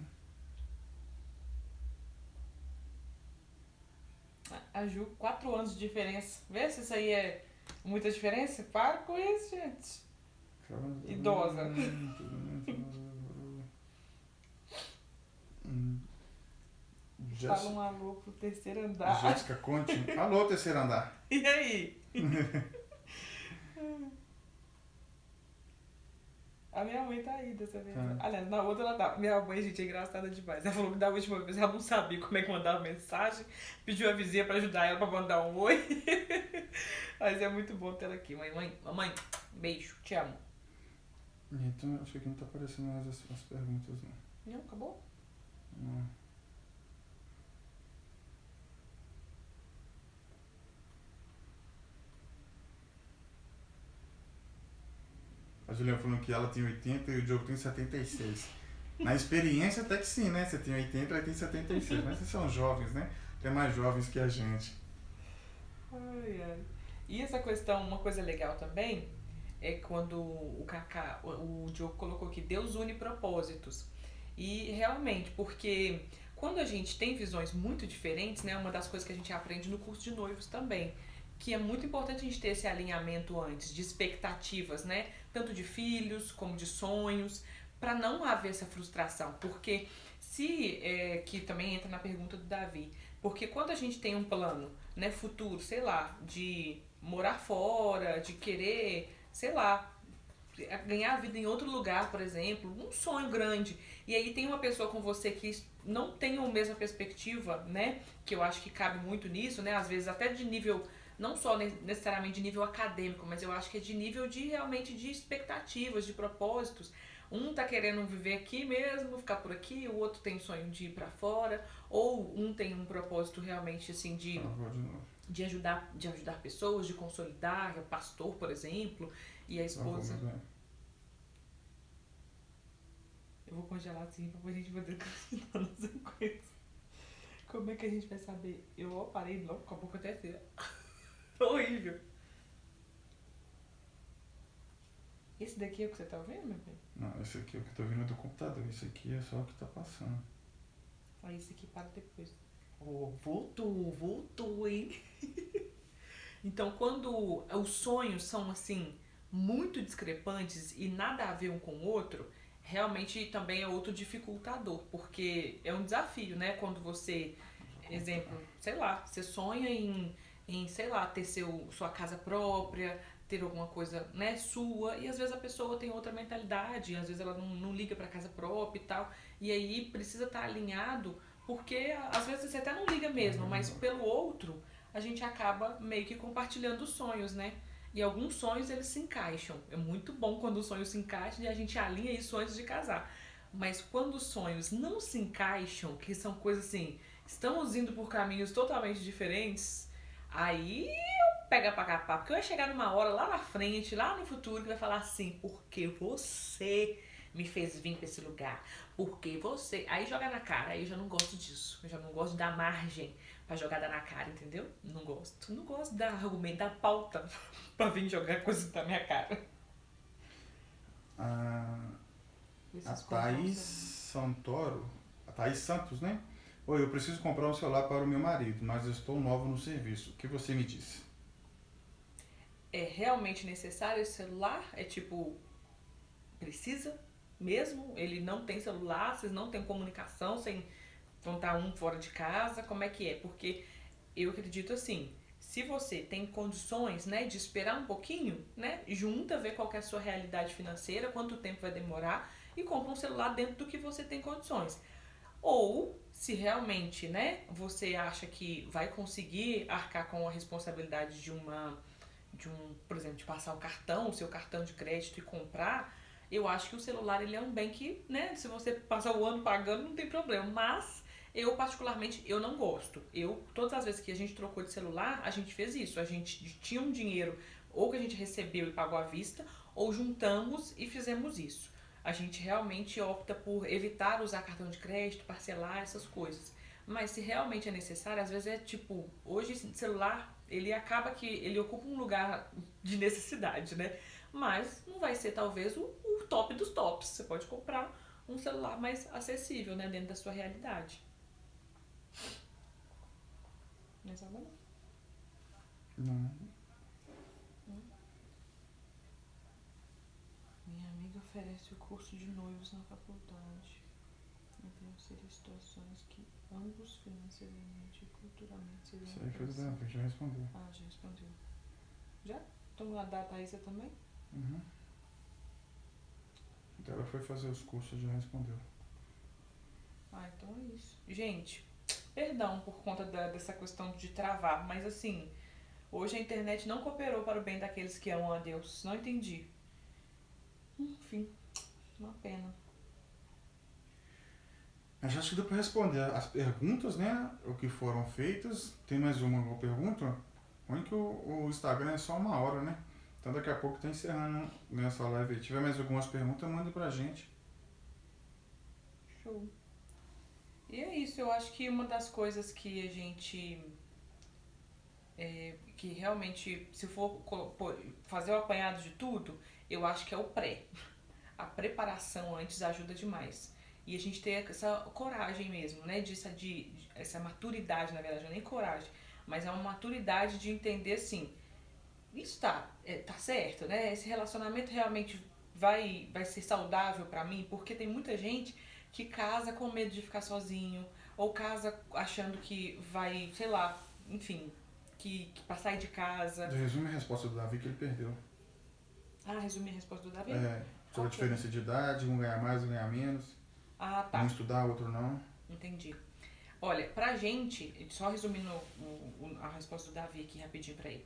A Ju, 4 anos de diferença. Vê se isso aí é muita diferença? Para com isso, gente. Idosa. Fala um alô pro terceiro andar. Jéssica Conte. Alô, terceiro andar. E aí? A minha mãe tá aí dessa vez. Aliás, na outra ela tá. Minha mãe, gente, é engraçada demais. Ela falou que da última vez ela não sabia como é que mandava mensagem. Pediu a vizinha pra ajudar ela pra mandar um oi. Mas é muito bom ter ela aqui. Mamãe, beijo, te amo. Então, acho que aqui não tá aparecendo mais as perguntas, não. Não, acabou? Não. A Juliana falando que ela tem 80 e o Diogo tem 76. Na experiência até que sim, né? Você tem 80 e ela tem 76. Mas vocês são jovens, né? Até mais jovens que a gente. Ai, ai. E essa questão, uma coisa legal também, é quando o Diogo colocou que Deus une propósitos. E realmente, porque quando a gente tem visões muito diferentes, né? Uma das coisas que a gente aprende no curso de noivos também, que é muito importante a gente ter esse alinhamento antes, de expectativas, né? Tanto de filhos como de sonhos, para não haver essa frustração. Porque que também entra na pergunta do Davi, porque quando a gente tem um plano, né, futuro, sei lá, de morar fora, de querer, sei lá, ganhar a vida em outro lugar, por exemplo, um sonho grande, e aí tem uma pessoa com você que não tem a mesma perspectiva, né, que eu acho que cabe muito nisso, né, às vezes até de nível, não só necessariamente de nível acadêmico, mas eu acho que é de nível de realmente de expectativas, de propósitos. Um tá querendo viver aqui mesmo, ficar por aqui, o outro tem sonho de ir pra fora, ou um tem um propósito realmente assim de ajudar pessoas, de consolidar, é o pastor, por exemplo, e a esposa. Eu vou congelar assim pra a gente poder continuar na sequência. Como é que a gente vai saber? Eu parei logo com a boca até assim. Horrível. Esse daqui é o que você tá ouvindo, meu bem? Não, esse aqui é o que eu tô ouvindo do computador. Esse aqui é só o que tá passando. Aí esse aqui para depois. Oh, voltou, hein? Então, quando os sonhos são assim, muito discrepantes e nada a ver um com o outro, realmente também é outro dificultador, porque é um desafio, né? Quando você, exemplo, sei lá, você sonha em sei lá, ter sua casa própria, ter alguma coisa, né, sua, e às vezes a pessoa tem outra mentalidade, às vezes ela não liga pra casa própria e tal, e aí precisa estar alinhado, porque às vezes você até não liga mesmo, mas pelo outro, a gente acaba meio que compartilhando os sonhos, né? E alguns sonhos eles se encaixam. É muito bom quando os sonhos se encaixam e a gente alinha isso antes de casar. Mas quando os sonhos não se encaixam, que são coisas assim, estamos indo por caminhos totalmente diferentes, aí pega pra capar, porque vai chegar numa hora lá na frente, lá no futuro, que vai falar assim, porque você me fez vir pra esse lugar, porque você... Aí joga na cara, aí eu já não gosto disso, eu já não gosto de dar margem pra jogada na cara, entendeu? Não gosto de dar argumento, dar pauta pra vir jogar coisa na minha cara. A Thaís Santoro, a Thaís Santos, né? Oi, eu preciso comprar um celular para o meu marido, mas estou nova no serviço. O que você me disse? É realmente necessário esse celular? É tipo, precisa mesmo? Ele não tem celular, vocês não têm comunicação, sem vão estar um fora de casa, como é que é? Porque eu acredito assim, se você tem condições, né, de esperar um pouquinho, né, junta, vê qual que é a sua realidade financeira, quanto tempo vai demorar e compra um celular dentro do que você tem condições. Ou, se realmente, né, você acha que vai conseguir arcar com a responsabilidade por exemplo, de passar o cartão, o seu cartão de crédito e comprar, eu acho que o celular ele é um bem que, né, se você passar o ano pagando não tem problema, mas eu particularmente eu não gosto. Eu todas as vezes que a gente trocou de celular, a gente fez isso, a gente tinha um dinheiro ou que a gente recebeu e pagou à vista, ou juntamos e fizemos isso. A gente realmente opta por evitar usar cartão de crédito, parcelar essas coisas. Mas se realmente é necessário, às vezes é tipo, hoje celular, ele acaba que ele ocupa um lugar de necessidade, né? Mas não vai ser talvez o top dos tops. Você pode comprar um celular mais acessível, né, dentro da sua realidade. Mas agora Não. minha amiga oferece o curso de noivos na faculdade. Então seria situações que ambos financeiramente e culturalmente seriam Isso aí foi do Benfica, já respondeu. Ah, já respondeu. Já? Então a da Thaísa também? Uhum. Então ela foi fazer os cursos e já respondeu. Ah, então é isso. Gente, perdão por conta dessa questão de travar, mas assim, hoje a internet não cooperou para o bem daqueles que amam a Deus. Não entendi. Enfim, uma pena. Mas acho que deu para responder as perguntas, né? O que foram feitas. Tem mais uma pergunta? Ruim que o Instagram é só 1 hora, né? Então daqui a pouco tá encerrando nessa live. Se tiver mais algumas perguntas, manda pra gente. Show. E é isso, eu acho que uma das coisas que a gente. Que realmente, se for fazer o apanhado de tudo, eu acho que é o pré. A preparação antes ajuda demais. E a gente ter essa coragem mesmo, né? Essa maturidade, na verdade, não é nem coragem, mas é uma maturidade de entender assim, isso tá certo, né? Esse relacionamento realmente vai ser saudável pra mim, porque tem muita gente que casa com medo de ficar sozinho, ou casa achando que vai, sei lá, enfim, que pra sair de casa. Resume a resposta do Davi que ele perdeu. Ah, resumi a resposta do Davi? Sobre a diferença de idade, um ganhar mais, um ganhar menos. Ah, tá. Um estudar, outro não. Entendi. Olha, pra gente, só resumindo a resposta do Davi aqui rapidinho pra ele.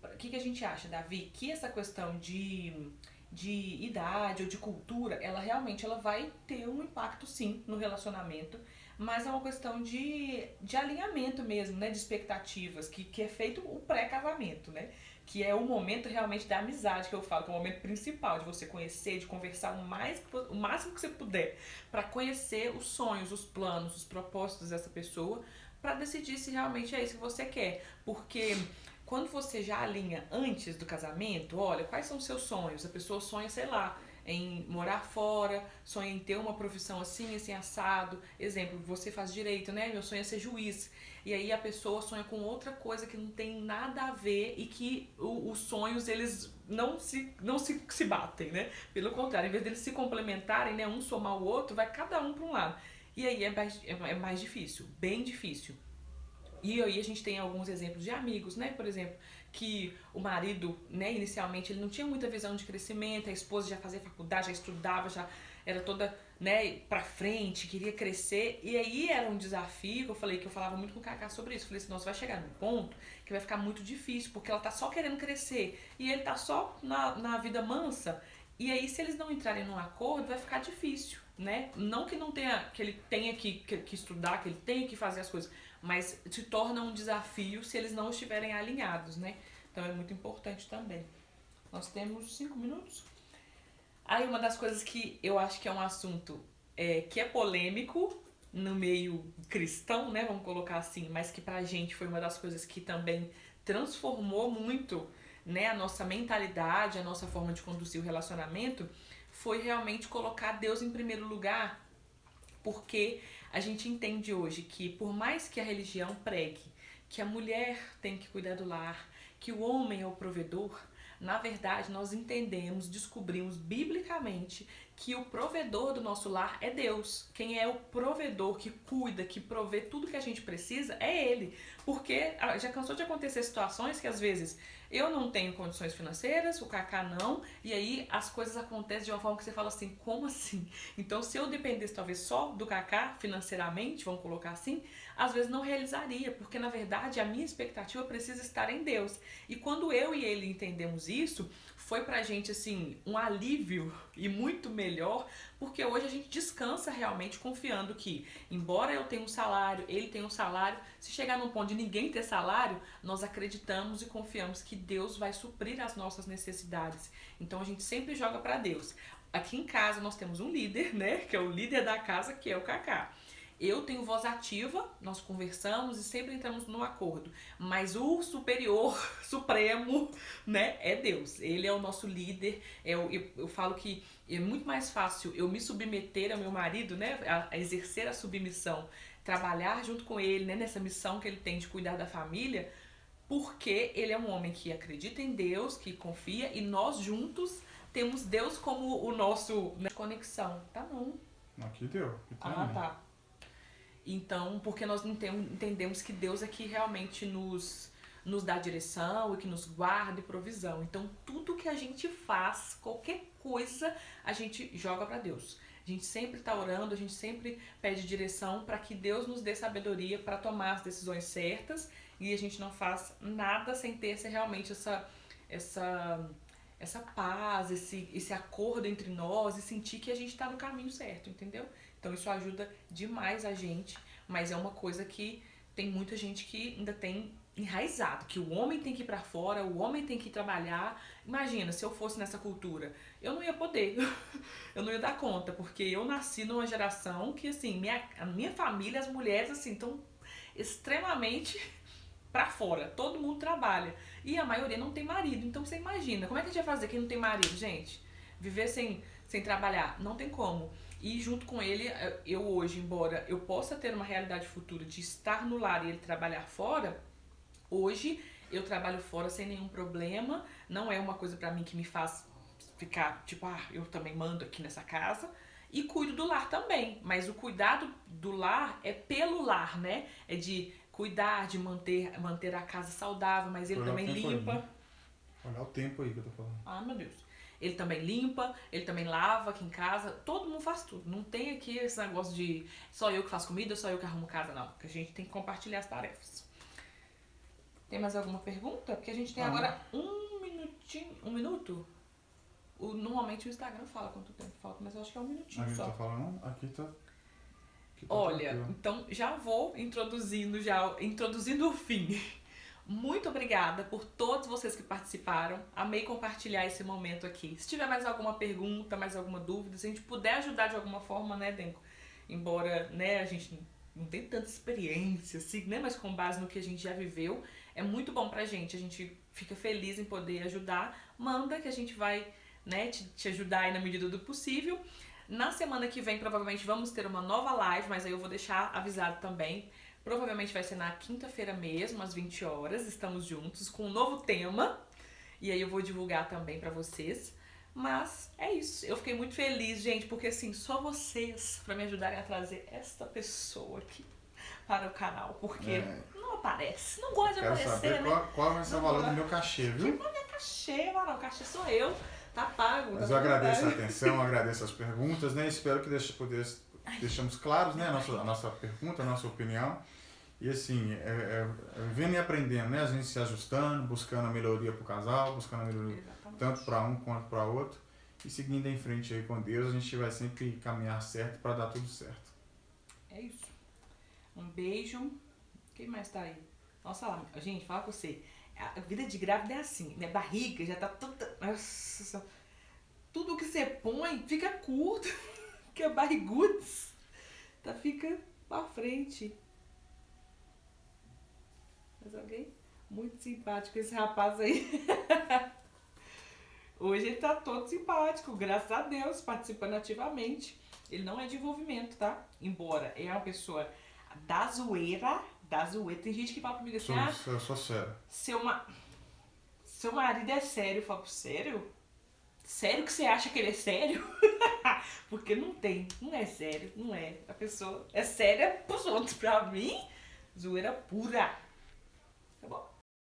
O que a gente acha, Davi? Que essa questão de idade ou de cultura, ela realmente ela vai ter um impacto sim no relacionamento, mas é uma questão de alinhamento mesmo, né? De expectativas, que é feito o pré-casamento, né? Que é o momento realmente da amizade que eu falo, que é o momento principal de você conhecer, de conversar o máximo que você puder, para conhecer os sonhos, os planos, os propósitos dessa pessoa, para decidir se realmente é isso que você quer. Porque quando você já alinha antes do casamento, olha, quais são os seus sonhos? A pessoa sonha, sei lá, em morar fora, sonha em ter uma profissão assim, assim, assado. Exemplo, você faz direito, né? Meu sonho é ser juiz. E aí a pessoa sonha com outra coisa que não tem nada a ver e que os sonhos, eles não se batem, né? Pelo contrário, em vez deles se complementarem, né? Um somar o outro, vai cada um para um lado. E aí é mais difícil, bem difícil. E aí a gente tem alguns exemplos de amigos, né? Por exemplo, que o marido, né, inicialmente ele não tinha muita visão de crescimento, a esposa já fazia faculdade, já estudava, já era toda, né, pra frente, queria crescer. E aí era um desafio, que eu falava muito com o Kaká sobre isso. Eu falei assim, nossa, vai chegar num ponto que vai ficar muito difícil, porque ela tá só querendo crescer e ele tá só na vida mansa. E aí, se eles não entrarem num acordo, vai ficar difícil, né? Não que não tenha, que ele tenha que estudar, que ele tenha que fazer as coisas, mas se torna um desafio se eles não estiverem alinhados, né? Então é muito importante também. Nós temos 5 minutos. Aí uma das coisas que eu acho que é um assunto que é polêmico no meio cristão, né? Vamos colocar assim, mas que pra gente foi uma das coisas que também transformou muito, né, a nossa mentalidade, a nossa forma de conduzir o relacionamento, foi realmente colocar Deus em primeiro lugar, porque a gente entende hoje que por mais que a religião pregue que a mulher tem que cuidar do lar, que o homem é o provedor, na verdade nós entendemos, descobrimos biblicamente que o provedor do nosso lar é Deus. Quem é o provedor que cuida, que provê tudo que a gente precisa é Ele. Porque já cansou de acontecer situações que às vezes eu não tenho condições financeiras, o Kaká não, e aí as coisas acontecem de uma forma que você fala assim, como assim? Então se eu dependesse talvez só do Kaká financeiramente, vamos colocar assim, às vezes não realizaria, porque na verdade a minha expectativa precisa estar em Deus. E quando eu e ele entendemos isso, foi pra gente assim um alívio e muito melhor, porque hoje a gente descansa realmente confiando que, embora eu tenha um salário, ele tenha um salário, se chegar num ponto de ninguém ter salário, nós acreditamos e confiamos que Deus vai suprir as nossas necessidades. Então a gente sempre joga pra Deus. Aqui em casa nós temos um líder, né, que é o líder da casa, que é o Kaká. Eu tenho voz ativa, nós conversamos e sempre entramos num acordo. Mas o superior, supremo, né, é Deus. Ele é o nosso líder. Eu falo que é muito mais fácil eu me submeter ao meu marido, né, a exercer a submissão, trabalhar junto com ele, né, nessa missão que ele tem de cuidar da família, porque ele é um homem que acredita em Deus, que confia, e nós juntos temos Deus como o nosso, né, conexão. Tá não. Aqui deu. Aqui Ah, tá. Então, porque nós entendemos que Deus é que realmente nos dá direção e que nos guarda e provisão. Então, tudo que a gente faz, qualquer coisa, a gente joga para Deus. A gente sempre está orando, a gente sempre pede direção para que Deus nos dê sabedoria para tomar as decisões certas, e a gente não faz nada sem ter realmente essa paz, esse acordo entre nós e sentir que a gente está no caminho certo, entendeu? Então isso ajuda demais a gente, mas é uma coisa que tem muita gente que ainda tem enraizado, que o homem tem que ir pra fora, o homem tem que ir trabalhar. Imagina, se eu fosse nessa cultura, eu não ia poder, eu não ia dar conta, porque eu nasci numa geração que, assim, a minha família, as mulheres, assim, estão extremamente pra fora, todo mundo trabalha, e a maioria não tem marido. Então você imagina, como é que a gente vai fazer quem não tem marido, gente? Viver sem trabalhar, não tem como. E junto com ele, eu hoje, embora eu possa ter uma realidade futura de estar no lar e ele trabalhar fora, hoje eu trabalho fora sem nenhum problema, não é uma coisa pra mim que me faz ficar, tipo, eu também mando aqui nessa casa, e cuido do lar também, mas o cuidado do lar é pelo lar, né? É de cuidar, de manter a casa saudável, mas ele também limpa. Olha o tempo aí que eu tô falando. Ah, meu Deus. Ele também limpa, ele também lava aqui em casa, todo mundo faz tudo. Não tem aqui esse negócio de só eu que faço comida, só eu que arrumo casa, não. Porque a gente tem que compartilhar as tarefas. Tem mais alguma pergunta? Porque a gente tem agora um minutinho. Um minuto? Normalmente o Instagram fala quanto tempo falta, mas eu acho que é um minutinho aqui só. Tá falando, aqui tá Olha, tranquilo. então já vou introduzindo o fim. Muito obrigada por todos vocês que participaram. Amei compartilhar esse momento aqui. Se tiver mais alguma pergunta, mais alguma dúvida, se a gente puder ajudar de alguma forma, né, Denko? Embora, né, a gente não tem tanta experiência, assim, né, mas com base no que a gente já viveu, é muito bom pra gente. A gente fica feliz em poder ajudar. Manda que a gente vai, né, te ajudar aí na medida do possível. Na semana que vem, provavelmente, vamos ter uma nova live, mas aí eu vou deixar avisado também. Provavelmente vai ser na quinta-feira mesmo, às 20 horas. Estamos juntos com um novo tema. E aí eu vou divulgar também pra vocês. Mas é isso. Eu fiquei muito feliz, gente, porque assim, só vocês pra me ajudarem a trazer esta pessoa aqui para o canal. Porque não aparece, não gosta de aparecer, saber, né? qual vai ser o valor do meu cachê, viu? Não é cachê, mano. O cachê sou eu. Tá pago. Mas eu agradeço a atenção, agradeço as perguntas, né? Espero que deixamos claros, né, a nossa pergunta, a nossa opinião. E assim, vendo e aprendendo, né? A gente se ajustando, buscando a melhoria pro casal, buscando a melhoria tanto para um quanto para outro. E seguindo em frente aí com Deus, a gente vai sempre caminhar certo para dar tudo certo. É isso. Um beijo. Quem mais tá aí? Nossa, lá, gente, fala com você. A vida de grávida é assim, minha barriga já tá toda... Nossa, tudo que você põe fica curto, que é barrigudos, fica pra frente. Mas alguém muito simpático esse rapaz aí. Hoje ele tá todo simpático, graças a Deus, participando ativamente. Ele não é de envolvimento, tá? Embora é uma pessoa da zoeira, da zoeira. Tem gente que fala comigo assim, Eu sou sério. Seu marido é sério. Eu falo, sério? Sério que você acha que ele é sério? Porque não é sério, não é. A pessoa é séria pros outros, pra mim, zoeira pura. Tá bom?